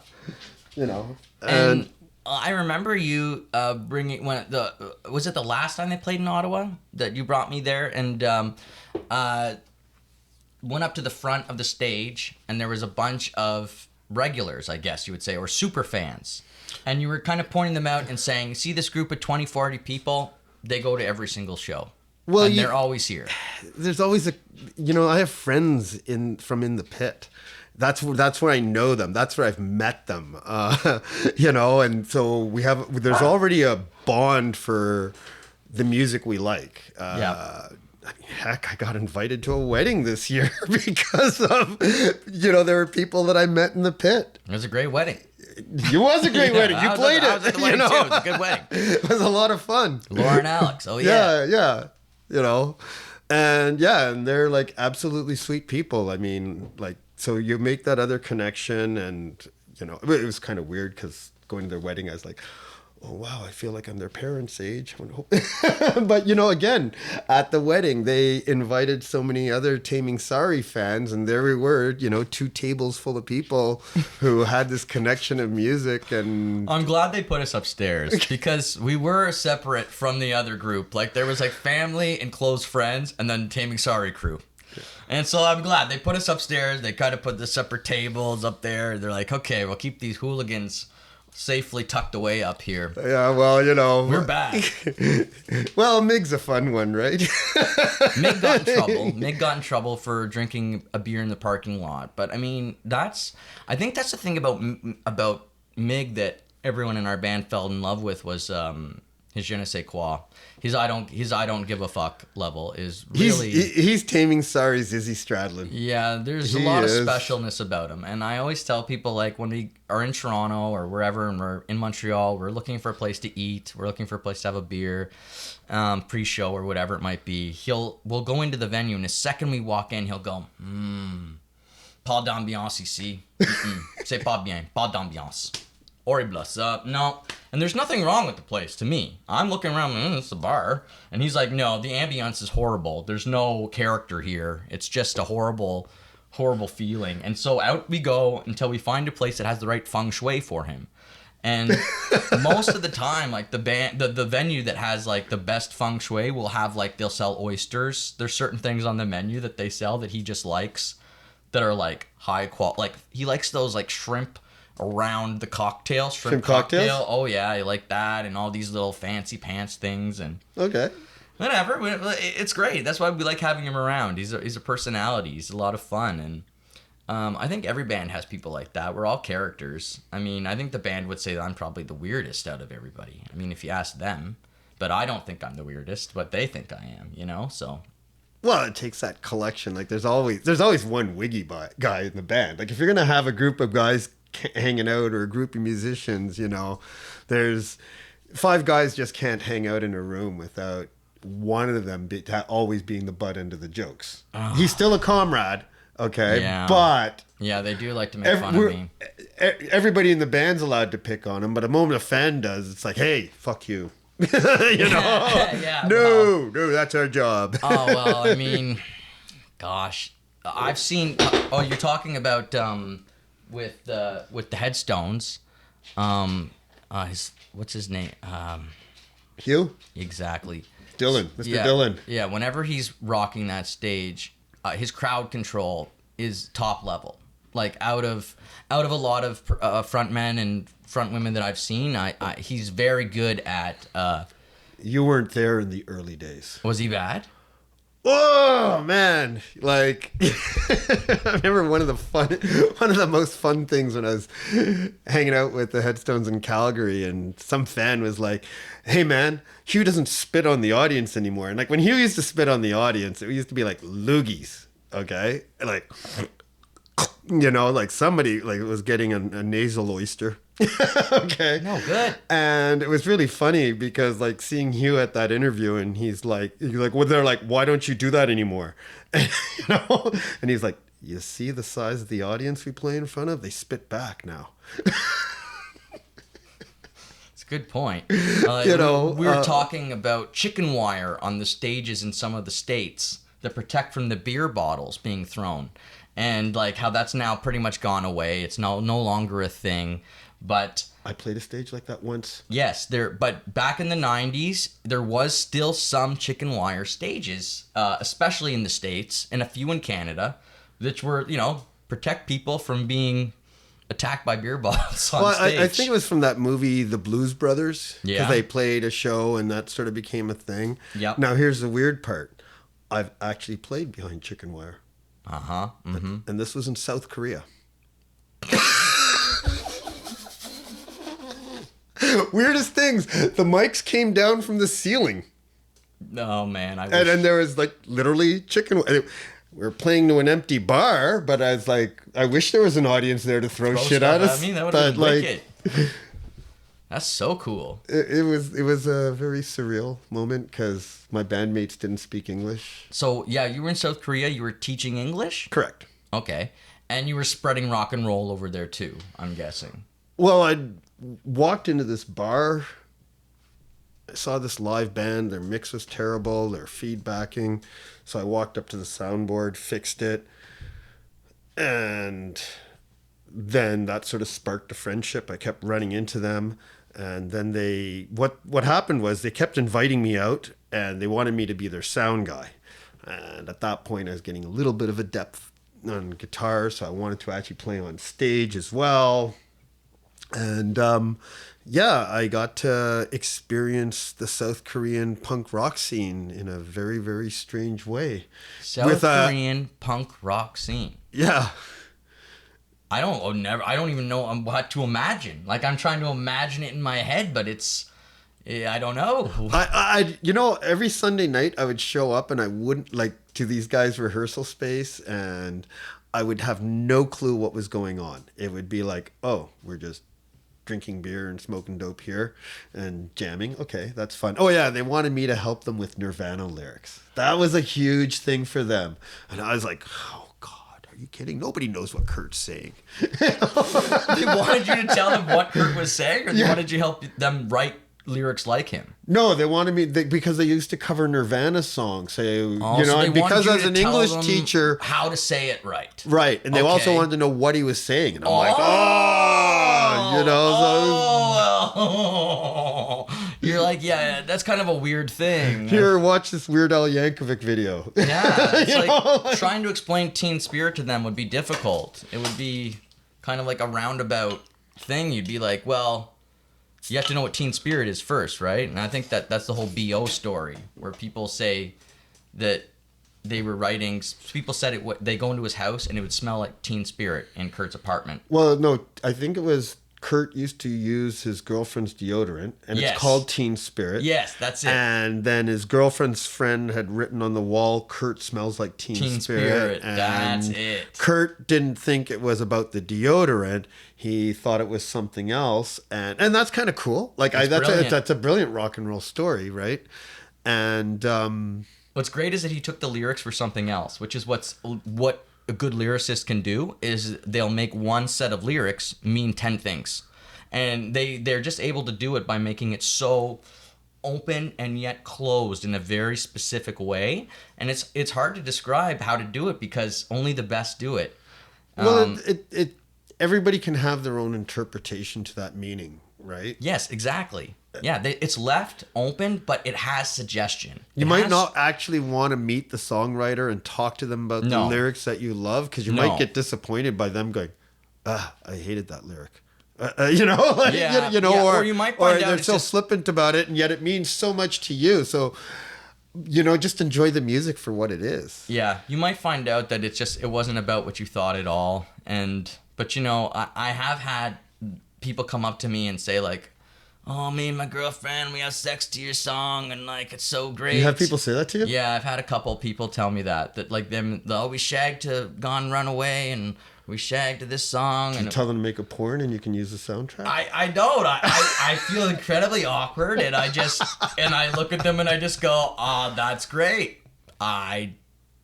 You know. And I remember you bringing, was it the last time they played in Ottawa that you brought me there, and went up to the front of the stage, and there was a bunch of regulars, I guess you would say, or super fans. And you were kind of pointing them out and saying, see this group of 20, 40 people? They go to every single show. Well, and they're always here. There's always I have friends from in the pit. That's where I know them. That's where I've met them. You know, and so there's already a bond for the music we like. Heck, I got invited to a wedding this year because of, there were people that I met in the pit. It was a great wedding. It was a great wedding. You played it. I was at the wedding too. It was a good wedding. It was a lot of fun. Laura and Alex. Oh yeah. Yeah. And they're like absolutely sweet people. I mean, like, so you make that other connection, and it was kind of weird because going to their wedding, I was like, oh wow, I feel like I'm their parents' age. But you know, again, at the wedding, they invited so many other Taming Sorry fans, and there we were, you know, 2 tables full of people who had this connection of music. And I'm glad they put us upstairs because we were separate from the other group. Like there was like family and close friends, and then Taming Sorry crew. And so I'm glad they put us upstairs. They kind of put the separate tables up there. They're like, okay, we'll keep these hooligans safely tucked away up here. yeah, well, you know, We're back. well, Mig's a fun one, right? Mig got in trouble. Mig got in trouble for drinking a beer in the parking lot. But I mean, I think that's the thing about Mig that everyone in our band fell in love with was his je ne sais quoi. His I don't give a fuck level is really... He's Taming Sorry's Izzy Stradlin. Yeah, there's a lot of specialness about him. And I always tell people, like, when we are in Toronto or wherever and we're in Montreal, we're looking for a place to eat. We're looking for a place to have a beer, pre-show or whatever it might be. We'll go into the venue, and the second we walk in, he'll go, pas d'ambiance ici. C'est pas bien. Pas d'ambiance. Horrible. No. And there's nothing wrong with the place to me. I'm looking around, it's a bar. And he's like, no, the ambience is horrible. There's no character here. It's just a horrible, horrible feeling. And so out we go until we find a place that has the right feng shui for him. And most of the time, like the venue that has like the best feng shui will have like, they'll sell oysters. There's certain things on the menu that they sell that he just likes that are like high quality. Like he likes those like shrimp around the cocktail, shrimp cocktail. Cocktails? Oh yeah, I like that, and all these little fancy pants things, and Okay. whatever. It's great. That's why we like having him around. He's a personality. He's a lot of fun, and I think every band has people like that. We're all characters. I mean, I think the band would say that I'm probably the weirdest out of everybody. I mean, if you ask them, but I don't think I'm the weirdest, but they think I am. You know, so. Well, it takes that collection. Like there's always one wiggy guy in the band. Like if you're gonna have a group of guys hanging out or a group of musicians, you know, there's 5 guys just can't hang out in a room without one of them always being the butt end of the jokes. He's still a comrade, okay, Yeah. but Yeah, they do like to make fun of me. Everybody in the band's allowed to pick on him, but the moment a fan does, it's like, hey, fuck you. You know? Yeah, no, that's our job. Oh, well, I mean, gosh, I've seen. Oh, you're talking about with the headstones. What's his name? Hugh? Exactly. Dylan, Mr. Yeah, Dylan. Yeah, whenever he's rocking that stage, his crowd control is top level. Like out of a lot of frontmen and frontwomen that I've seen, he's very good at. You weren't there in the early days. Was he bad? Oh man! Like I remember one of the most fun things when I was hanging out with the Headstones in Calgary, and some fan was like, "Hey man, Hugh doesn't spit on the audience anymore." And like when Hugh used to spit on the audience, it used to be like loogies, okay? And like, you know, like somebody like was getting a nasal oyster. Okay. No, good. And it was really funny because like seeing Hugh at that interview, and he's like, well, they're like, why don't you do that anymore? And, you know, and he's like, you see the size of the audience we play in front of? They spit back now. It's a good point. You know, we were talking about chicken wire on the stages in some of the states that protect from the beer bottles being thrown, and like how that's now pretty much gone away. It's no longer a thing. But I played a stage like that once. Yes, but back in the 90s, there was still some chicken wire stages, especially in the States and a few in Canada, which were, you know, protect people from being attacked by beer bottles on stage. I think it was from that movie, The Blues Brothers. Yeah. Because they played a show and that sort of became a thing. Yep. Now, here's the weird part. I've actually played behind chicken wire. Uh-huh. Mm-hmm. And this was in South Korea. Weirdest things. The mics came down from the ceiling. Oh, man. I wish... And there was like literally chicken. We were playing to an empty bar, but I was like, I wish there was an audience there to throw shit at us. I mean, that would have been like, wicked. That's so cool. It was a very surreal moment because my bandmates didn't speak English. So, yeah, you were in South Korea. You were teaching English? Correct. Okay. And you were spreading rock and roll over there, too, I'm guessing. Well, I walked into this bar I saw this live band. Their mix was terrible. Their feedbacking. So I walked up to the soundboard, fixed it, and then that sort of sparked a friendship. I kept running into them, and then what happened was they kept inviting me out, and they wanted me to be their sound guy. And at that point, I was getting a little bit of a depth on guitar, so I wanted to actually play on stage as well. And I got to experience the South Korean punk rock scene in a very, very strange way. South Korean punk rock scene. Yeah. I don't even know what to imagine. Like, I'm trying to imagine it in my head, but I don't know. Every Sunday night I would show up and I wouldn't to these guys' rehearsal space, and I would have no clue what was going on. It would be like, oh, we're just drinking beer and smoking dope here and jamming. Okay, that's fun. Oh yeah, they wanted me to help them with Nirvana lyrics. That was a huge thing for them. And I was like, oh God, are you kidding? Nobody knows what Kurt's saying. They wanted you to tell them what Kurt was saying, or they wanted you to help them write lyrics like him? No, they wanted me because they used to cover Nirvana songs. So because as an English teacher, how to say it right. Right, and they also wanted to know what he was saying, and I'm like, you're like, yeah, that's kind of a weird thing. Here, watch this Weird Al Yankovic video. Yeah, it's trying to explain Teen Spirit to them would be difficult. It would be kind of like a roundabout thing. You'd be like, well, you have to know what Teen Spirit is first, right? And I think that's the whole B.O. story, where people say that they were writing. People said they go into his house and it would smell like Teen Spirit in Kurt's apartment. Well, no, I think it was Kurt used to use his girlfriend's deodorant, and it's called Teen Spirit. Yes, that's it. And then his girlfriend's friend had written on the wall, Kurt smells like Teen Spirit. And that's it. Kurt didn't think it was about the deodorant. He thought it was something else. And that's kind of cool. That's a brilliant rock and roll story, right? And what's great is that he took the lyrics for something else, which is what a good lyricist can do, is they'll make one set of lyrics mean 10 things. And they're just able to do it by making it so open and yet closed in a very specific way. And it's hard to describe how to do it because only the best do it. Well, everybody can have their own interpretation to that meaning, right? Yes, exactly. Yeah, it's left open, but it has suggestion. You might not actually want to meet the songwriter and talk to them about the lyrics that you love, because you might get disappointed by them going, I hated that lyric. Or you might find out they're so flippant about it, and yet it means so much to you. So, just enjoy the music for what it is. Yeah, you might find out that it wasn't about what you thought at all. But I have had people come up to me and say like, oh, me and my girlfriend, we have sex to your song, and like it's so great. You have people say that to you? Yeah, I've had a couple people tell me that like we shagged to Gone Runaway, and we shagged to this song. And you tell them to make a porn and you can use the soundtrack? I don't. I feel incredibly awkward, and I look at them and I just go, oh, that's great. I'm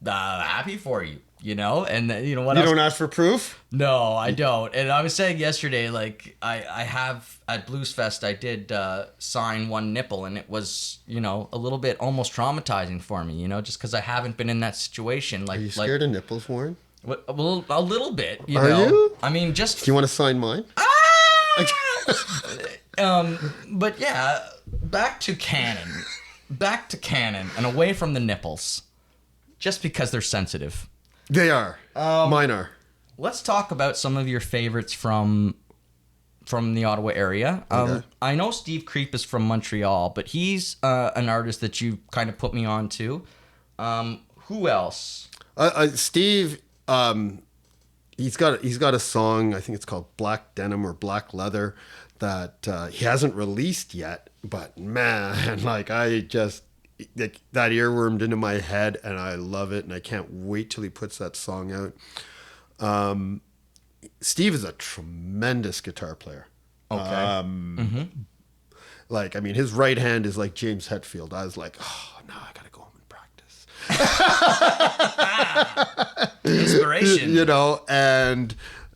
happy for you. And what you else? Don't ask for proof? No, I don't. And I was saying yesterday, like, I have at Blues Fest, I did sign one nipple, and it was, a little bit almost traumatizing for me, just because I haven't been in that situation. Like, are you scared of nipples, Warren? Well, a little bit, Are you? I mean, just... Do you want to sign mine? But yeah, back to Kannan, and away from the nipples, just because they're sensitive. They are. Mine are. Let's talk about some of your favorites from the Ottawa area. Okay. I know Steve Creep is from Montreal, but he's an artist that you kind of put me on to. Who else? Steve, he's got a song, I think it's called Black Denim or Black Leather, that he hasn't released yet. But man, like that earwormed into my head, and I love it, and I can't wait till he puts that song out. Steve is a tremendous guitar player. Okay. His right hand is like James Hetfield. I was like, oh, now I gotta go home and practice. Inspiration. And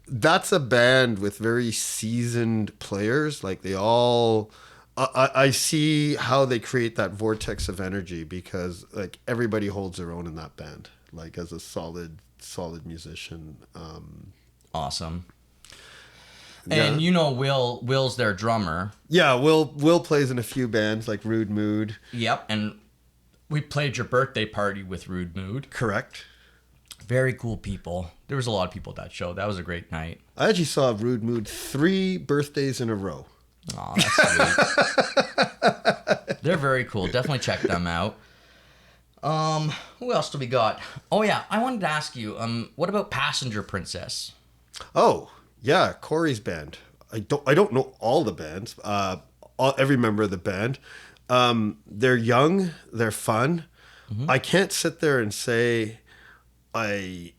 that's a band with very seasoned players. Like, they all I see how they create that vortex of energy, because like everybody holds their own in that band, like as a solid musician. Awesome. Yeah. And Will's their drummer. Yeah, Will plays in a few bands like Rude Mood. Yep, and we played your birthday party with Rude Mood. Correct. Very cool people. There was a lot of people at that show. That was a great night. I actually saw Rude Mood 3 birthdays in a row. Oh, that's sweet. They're very cool. Definitely check them out. Who else do we got? Oh yeah, I wanted to ask you. What about Passenger Princess? Oh yeah, Corey's band. I don't know all the bands. Every member of the band. They're young. They're fun. Mm-hmm. I can't sit there and say I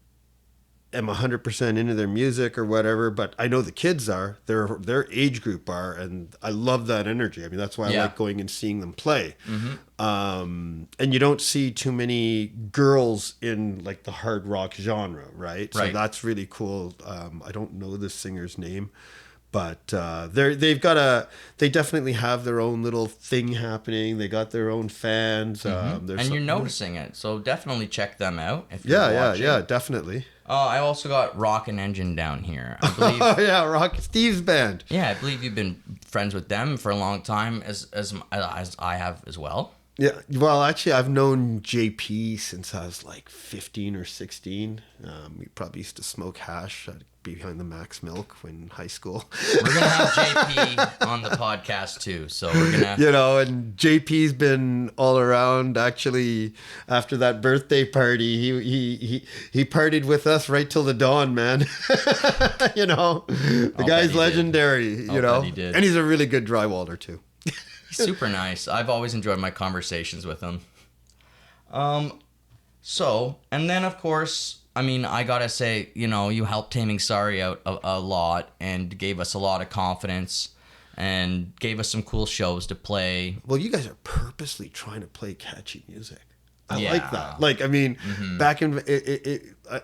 am 100% into their music or whatever, but I know the kids are. Their age group are, and I love that energy. I mean, that's why I like going and seeing them play. Mm-hmm. And you don't see too many girls in like the hard rock genre, right? So that's really cool. I don't know the singer's name, but they definitely have their own little thing happening. They got their own fans. Mm-hmm. And you're noticing it, so definitely check them out if you're watching. Yeah, definitely. I also got Rock and Engine down here. I believe. Oh yeah, Rock, Steve's band. Yeah, I believe you've been friends with them for a long time, as I have as well. Yeah, well, actually, I've known JP since I was like 15 or 16. We probably used to smoke hash behind the Max Milk in high school. We're gonna have JP on the podcast too, so we're gonna. And JP's been all around. Actually, after that birthday party, he partied with us right till the dawn, man. The guy's legendary. Bet he did. And he's a really good drywaller too. Super nice. I've always enjoyed my conversations with him. So, and then of course, I mean, I gotta say, you helped Taming Sorry out a lot and gave us a lot of confidence and gave us some cool shows to play. Well, you guys are purposely trying to play catchy music. I like that. Like, I mean, back in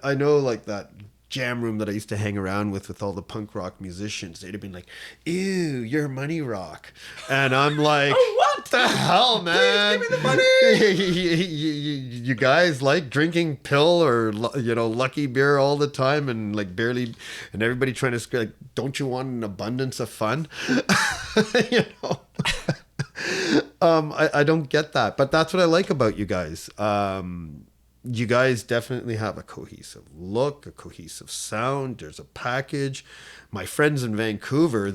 I know like that jam room that I used to hang around with all the punk rock musicians, they'd have been like, ew, you're money rock. And I'm like, oh, what the hell, man? Please give me the money. you guys like drinking pill or, Lucky Beer all the time and like barely, and everybody trying to like, don't you want an abundance of fun? I don't get that, but that's what I like about you guys. You guys definitely have a cohesive look, a cohesive sound. There's a package. My friends in Vancouver,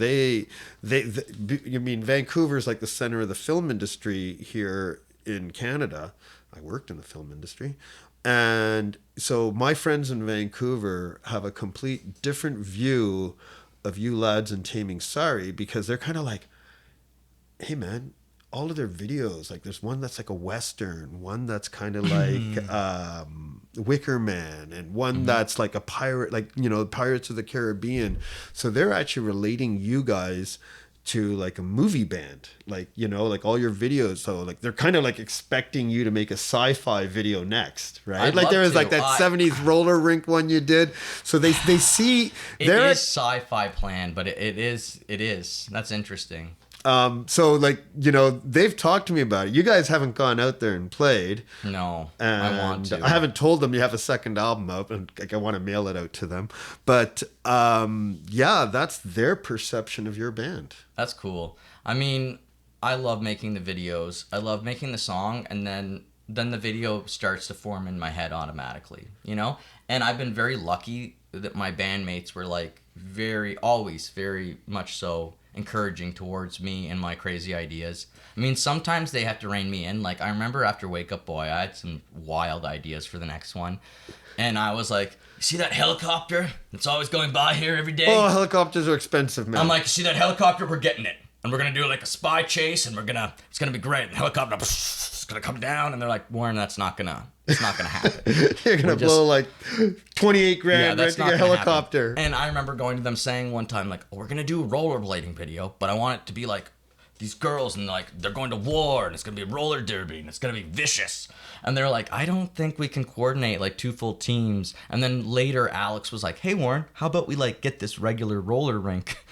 Vancouver's like the center of the film industry here in Canada. I worked in the film industry. And so my friends in Vancouver have a complete different view of you lads in Taming Sorry, because they're kind of like, hey man, all of their videos, like there's one that's like a Western, one that's kind of like Wicker Man, and one that's like a pirate, like, Pirates of the Caribbean. So they're actually relating you guys to like a movie band, like, like all your videos. So like they're kind of like expecting you to make a sci-fi video next, right? Like there was like that 70s roller rink one you did. So they see it is sci-fi plan, but it is. That's interesting. So like, they've talked to me about it. You guys haven't gone out there and played. No, I want to. I haven't told them you have a second album out, and like, I want to mail it out to them. But that's their perception of your band. That's cool. I mean, I love making the videos. I love making the song, and then the video starts to form in my head automatically, And I've been very lucky that my bandmates were like always very much so encouraging towards me and my crazy ideas. I mean, sometimes they have to rein me in. Like, I remember after Wake Up Boy, I had some wild ideas for the next one. And I was like, you see that helicopter that's always going by here every day? Oh, helicopters are expensive, man. I'm like, you see that helicopter? We're getting it. And we're going to do like a spy chase, and it's going to be great. The helicopter is going to come down. And they're like, Warren, it's not going to happen. You're going to blow like 28 grand right to your helicopter. Happen. And I remember going to them saying one time, like, we're going to do a rollerblading video, but I want it to be like these girls, and like they're going to war, and it's going to be a roller derby, and it's going to be vicious. And they're like, I don't think we can coordinate like 2 full teams. And then later Alex was like, hey Warren, how about we like get this regular roller rink?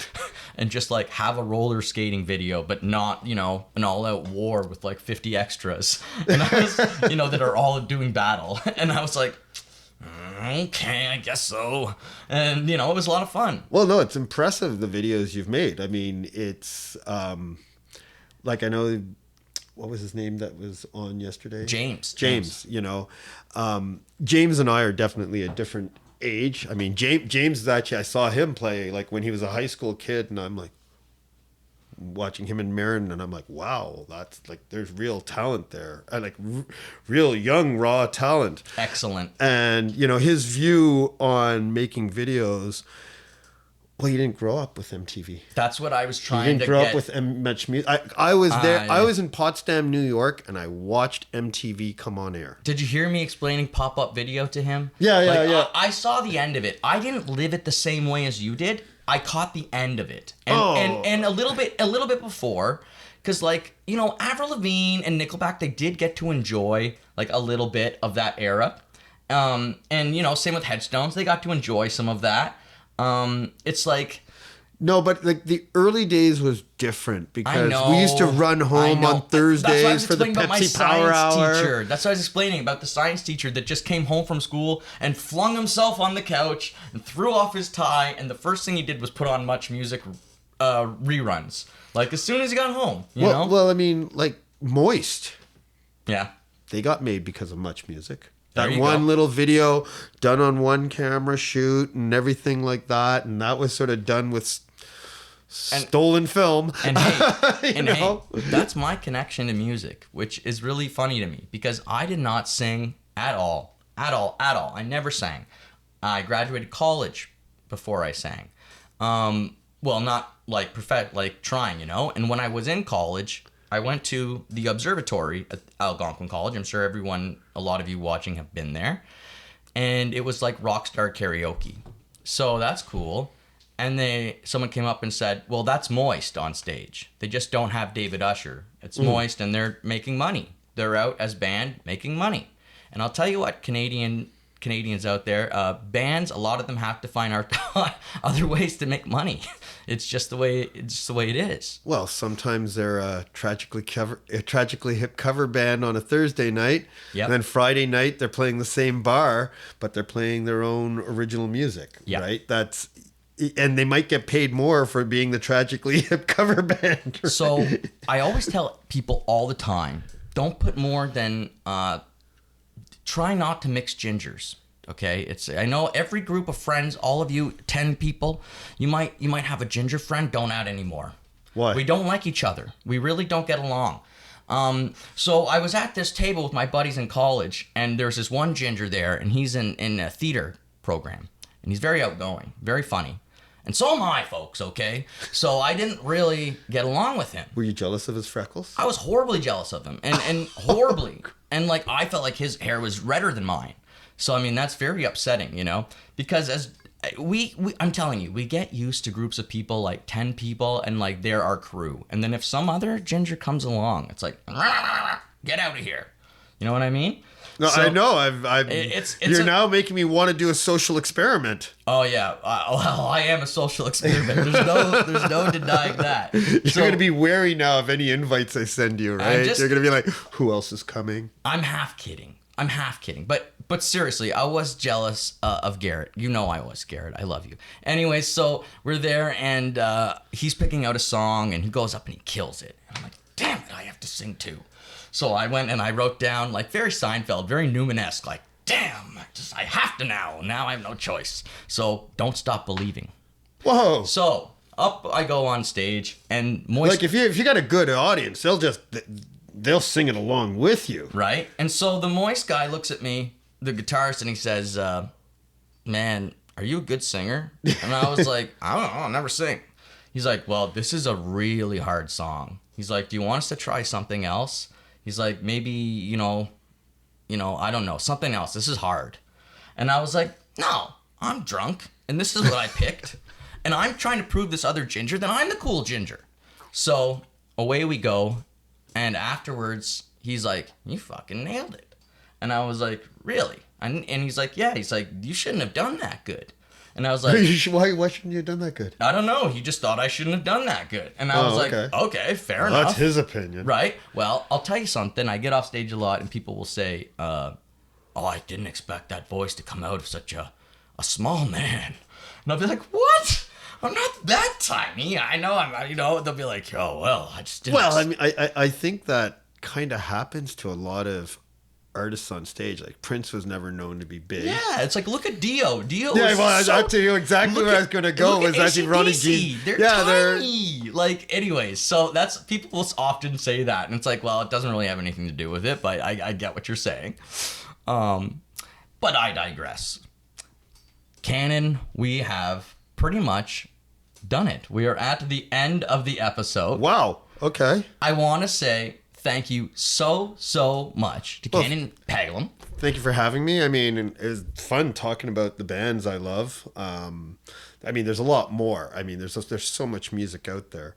and just like have a roller skating video, but not, you know, an all-out war with like 50 extras, and I was, you know, that are all doing battle, and I was like, okay, I guess so. And, you know, it was a lot of fun. Well, no, it's impressive, the videos you've made. I mean, it's like, I know, what was his name that was on yesterday? James, you know. James and I are definitely a different age. I mean, James is actually, I saw him play like when he was a high school kid, and I'm like, watching him in Marin, and I'm like, wow, that's like, there's real talent there. I like real young, raw talent. Excellent. And, you know, his view on making videos, well, you didn't grow up with MTV. That's what I was trying to get. You didn't grow up with much music. I was there. Yeah. I was in Potsdam, New York, and I watched MTV come on air. Did you hear me explaining pop-up video to him? Yeah. I saw the end of it. I didn't live it the same way as you did. I caught the end of it, and a little bit before, because like, you know, Avril Lavigne and Nickelback, they did get to enjoy like a little bit of that era, and you know, same with Headstones, they got to enjoy some of that. It's like, no, but like the early days was different because know, we used to run home on Thursdays for the Pepsi Power Hour. Teacher. That's what I was explaining about the science teacher that just came home from school and flung himself on the couch and threw off his tie, and the first thing he did was put on Much Music reruns. Like as soon as he got home, you know? Well, I mean, like Moist. Yeah. They got made because of Much Music. There That you one go. little video done on one camera shoot and everything like that, and that was sort of done with stolen film. And hey, know? That's my connection to music, which is really funny to me because I did not sing at all. I never sang. I graduated college before I sang. Well, not like like trying, you know. And when I was in college, I went to the observatory at Algonquin College. I'm sure a lot of you watching have been there. And it was like rock star karaoke. So that's cool. And someone came up and said, well, that's Moist on stage. They just don't have David Usher. It's Moist, and they're making money. They're out as band making money. And I'll tell you what, Canadians out there, bands, a lot of them have to find other ways to make money. It's just the way it is. Well, sometimes they're a tragically hip cover band on a Thursday night. Yep. And then Friday night they're playing the same bar, but they're playing their own original music. Yep. Right? And they might get paid more for being the tragically hip cover band. Right? So I always tell people all the time, don't put more than try not to mix gingers. Okay, I know every group of friends, all of you, 10 people, you might have a ginger friend. Don't add any more. Why? We don't like each other. We really don't get along. So I was at this table with my buddies in college, and there's this one ginger there, and he's in a theater program, and he's very outgoing, very funny. And so am I, folks, okay? So I didn't really get along with him. Were you jealous of his freckles? I was horribly jealous of him, and horribly. And like, I felt like his hair was redder than mine. So, I mean, that's very upsetting, you know? Because as I'm telling you, we get used to groups of people, like 10 people, and like, they're our crew. And then if some other ginger comes along, it's like, get out of here. You know what I mean? No, So, I know. You're now making me want to do a social experiment. Oh yeah, well, I am a social experiment. There's no denying that. You're going to be wary now of any invites I send you, right? You're going to be like, who else is coming? I'm half kidding. But seriously, I was jealous of Garrett. You know I was, Garrett. I love you. Anyway, so we're there, and he's picking out a song, and he goes up and he kills it. And I'm like, damn it, I have to sing too. So I went and I wrote down, like, very Seinfeld, very Newman-esque, like, damn, I have to now. Now I have no choice. So don't stop believing. Whoa. So up I go on stage, and Moist... Like, if you got a good audience, they'll sing it along with you. Right? And so the Moist guy looks at me, the guitarist, and he says, man, are you a good singer? And I was like, I don't know, I'll never sing. He's like, well, this is a really hard song. He's like, do you want us to try something else? He's like, maybe, you know, I don't know, something else. This is hard. And I was like, no, I'm drunk, and this is what I picked. And I'm trying to prove this other ginger that I'm the cool ginger. So away we go. And afterwards, he's like, you fucking nailed it. And I was like, really? And he's like, yeah. He's like, you shouldn't have done that good. And I was like, why shouldn't you have done that good? I don't know. He just thought I shouldn't have done that good. And I was like, okay, fair enough. That's his opinion. Right? Well, I'll tell you something. I get off stage a lot and people will say, oh, I didn't expect that voice to come out of such a small man. And I'll be like, what? I'm not that tiny. I know I'm, they'll be like, oh, well, I just didn't. Well, I mean, I think that kind of happens to a lot of artists on stage. Like Prince was never known to be big. Yeah, it's like, look at Dio. Dio Yeah, is well, so, I'll tell you exactly where I was going to go. Was actually Ronnie G. They're tiny. Like, anyways, so that's, people will often say that. And it's like, well, it doesn't really have anything to do with it, but I get what you're saying. But I digress. Kannan, we have pretty much done it. We are at the end of the episode. Wow. Okay. I want to say thank you so much to Kannan Pagalam. Thank you for having me. I mean, it was fun talking about the bands I love. I mean, there's a lot more. I mean, there's so much music out there.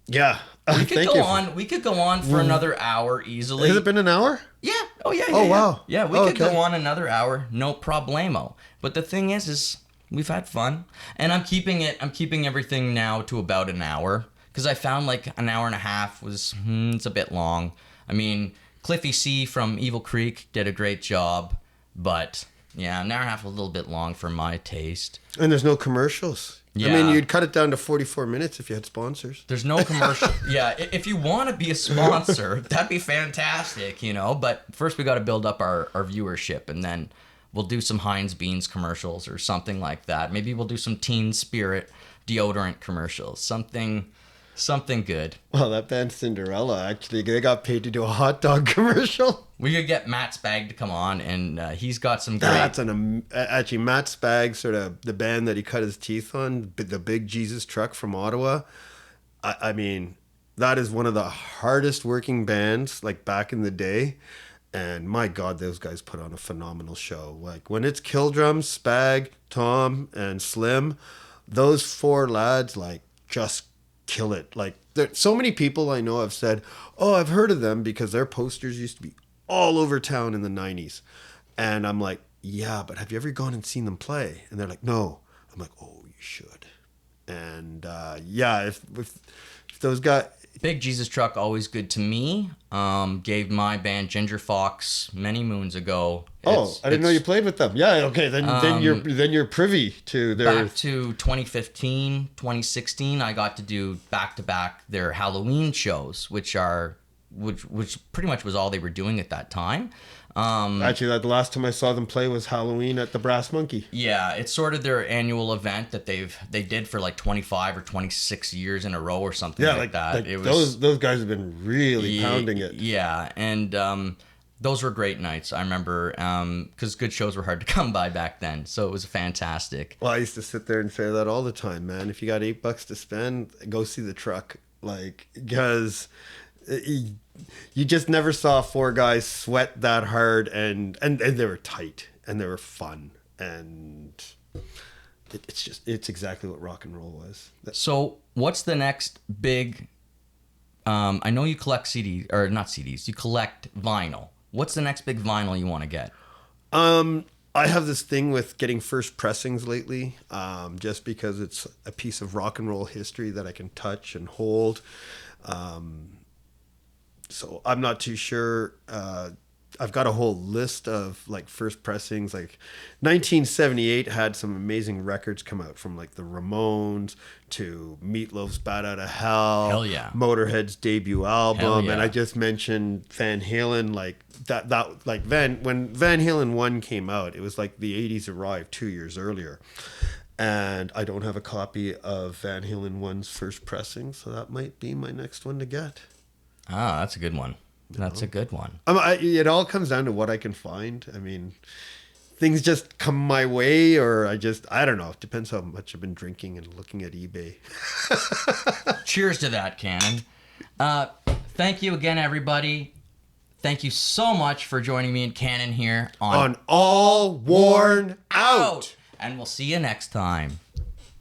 Yeah. We could go on for another hour easily. Has it been an hour? Yeah. Oh yeah. Oh wow. Yeah, we could go on another hour, no problemo. But the thing is we've had fun, and I'm keeping everything now to about an hour, because I found like an hour and a half was it's a bit long. I mean, Cliffy C from Evil Creek did a great job, but yeah, an hour and a half was a little bit long for my taste. And there's no commercials. Yeah. I mean, you'd cut it down to 44 minutes if you had sponsors. There's no commercial. Yeah, if you want to be a sponsor, that'd be fantastic, But first we got to build up our viewership, and then we'll do some Heinz Beans commercials or something like that. Maybe we'll do some Teen Spirit deodorant commercials. Something good. Well, that band Cinderella, actually, they got paid to do a hot dog commercial. We could get Matt Spag to come on, and he's got some great... Actually, Matt Spag, sort of the band that he cut his teeth on, the Big Jesus Truck from Ottawa. I mean, that is one of the hardest working bands, like back in the day. And my God, those guys put on a phenomenal show. Like when it's Kill Drums, Spag, Tom, and Slim, those four lads, like, just kill it. Like, so many people I know have said, oh, I've heard of them because their posters used to be all over town in the 90s. And I'm like, yeah, but have you ever gone and seen them play? And they're like, no. I'm like, oh, you should. And yeah, if those guys... Big Jesus Truck, always good to me. Gave my band Ginger Fox many moons ago. I didn't know you played with them. Yeah, okay, then you're privy to their... Back to 2015, 2016, I got to do back-to-back their Halloween shows, which pretty much was all they were doing at that time. Actually, the last time I saw them play was Halloween at the Brass Monkey. Yeah, it's sort of their annual event that they did for like 25 or 26 years in a row or something like that. Like it was, those guys have been really pounding it. Yeah, and those were great nights. I remember because good shows were hard to come by back then, so it was fantastic. Well, I used to sit there and say that all the time, man. If you got $8 to spend, go see the truck, like, because you just never saw four guys sweat that hard, and they were tight and they were fun, and it's exactly what rock and roll was. So what's the next big I know you collect CDs, or not CDs, you collect vinyl. What's the next big vinyl you want to get? I have this thing with getting first pressings lately, just because it's a piece of rock and roll history that I can touch and hold. So I'm not too sure. I've got a whole list of like first pressings. Like 1978 had some amazing records come out, from like the Ramones to Meatloaf's Bat Out of Hell. Hell yeah. Motorhead's debut album. Hell yeah. And I just mentioned Van Halen, like that like when Van Halen 1 came out, it was like the 80s arrived 2 years earlier. And I don't have a copy of Van Halen 1's first pressing, so that might be my next one to get. Ah, that's a good one. That's a good one. It all comes down to what I can find. I mean, things just come my way, or I don't know. It depends how much I've been drinking and looking at eBay. Cheers to that, Kannan. Thank you again, everybody. Thank you so much for joining me and Kannan here on All Worn Out. And we'll see you next time.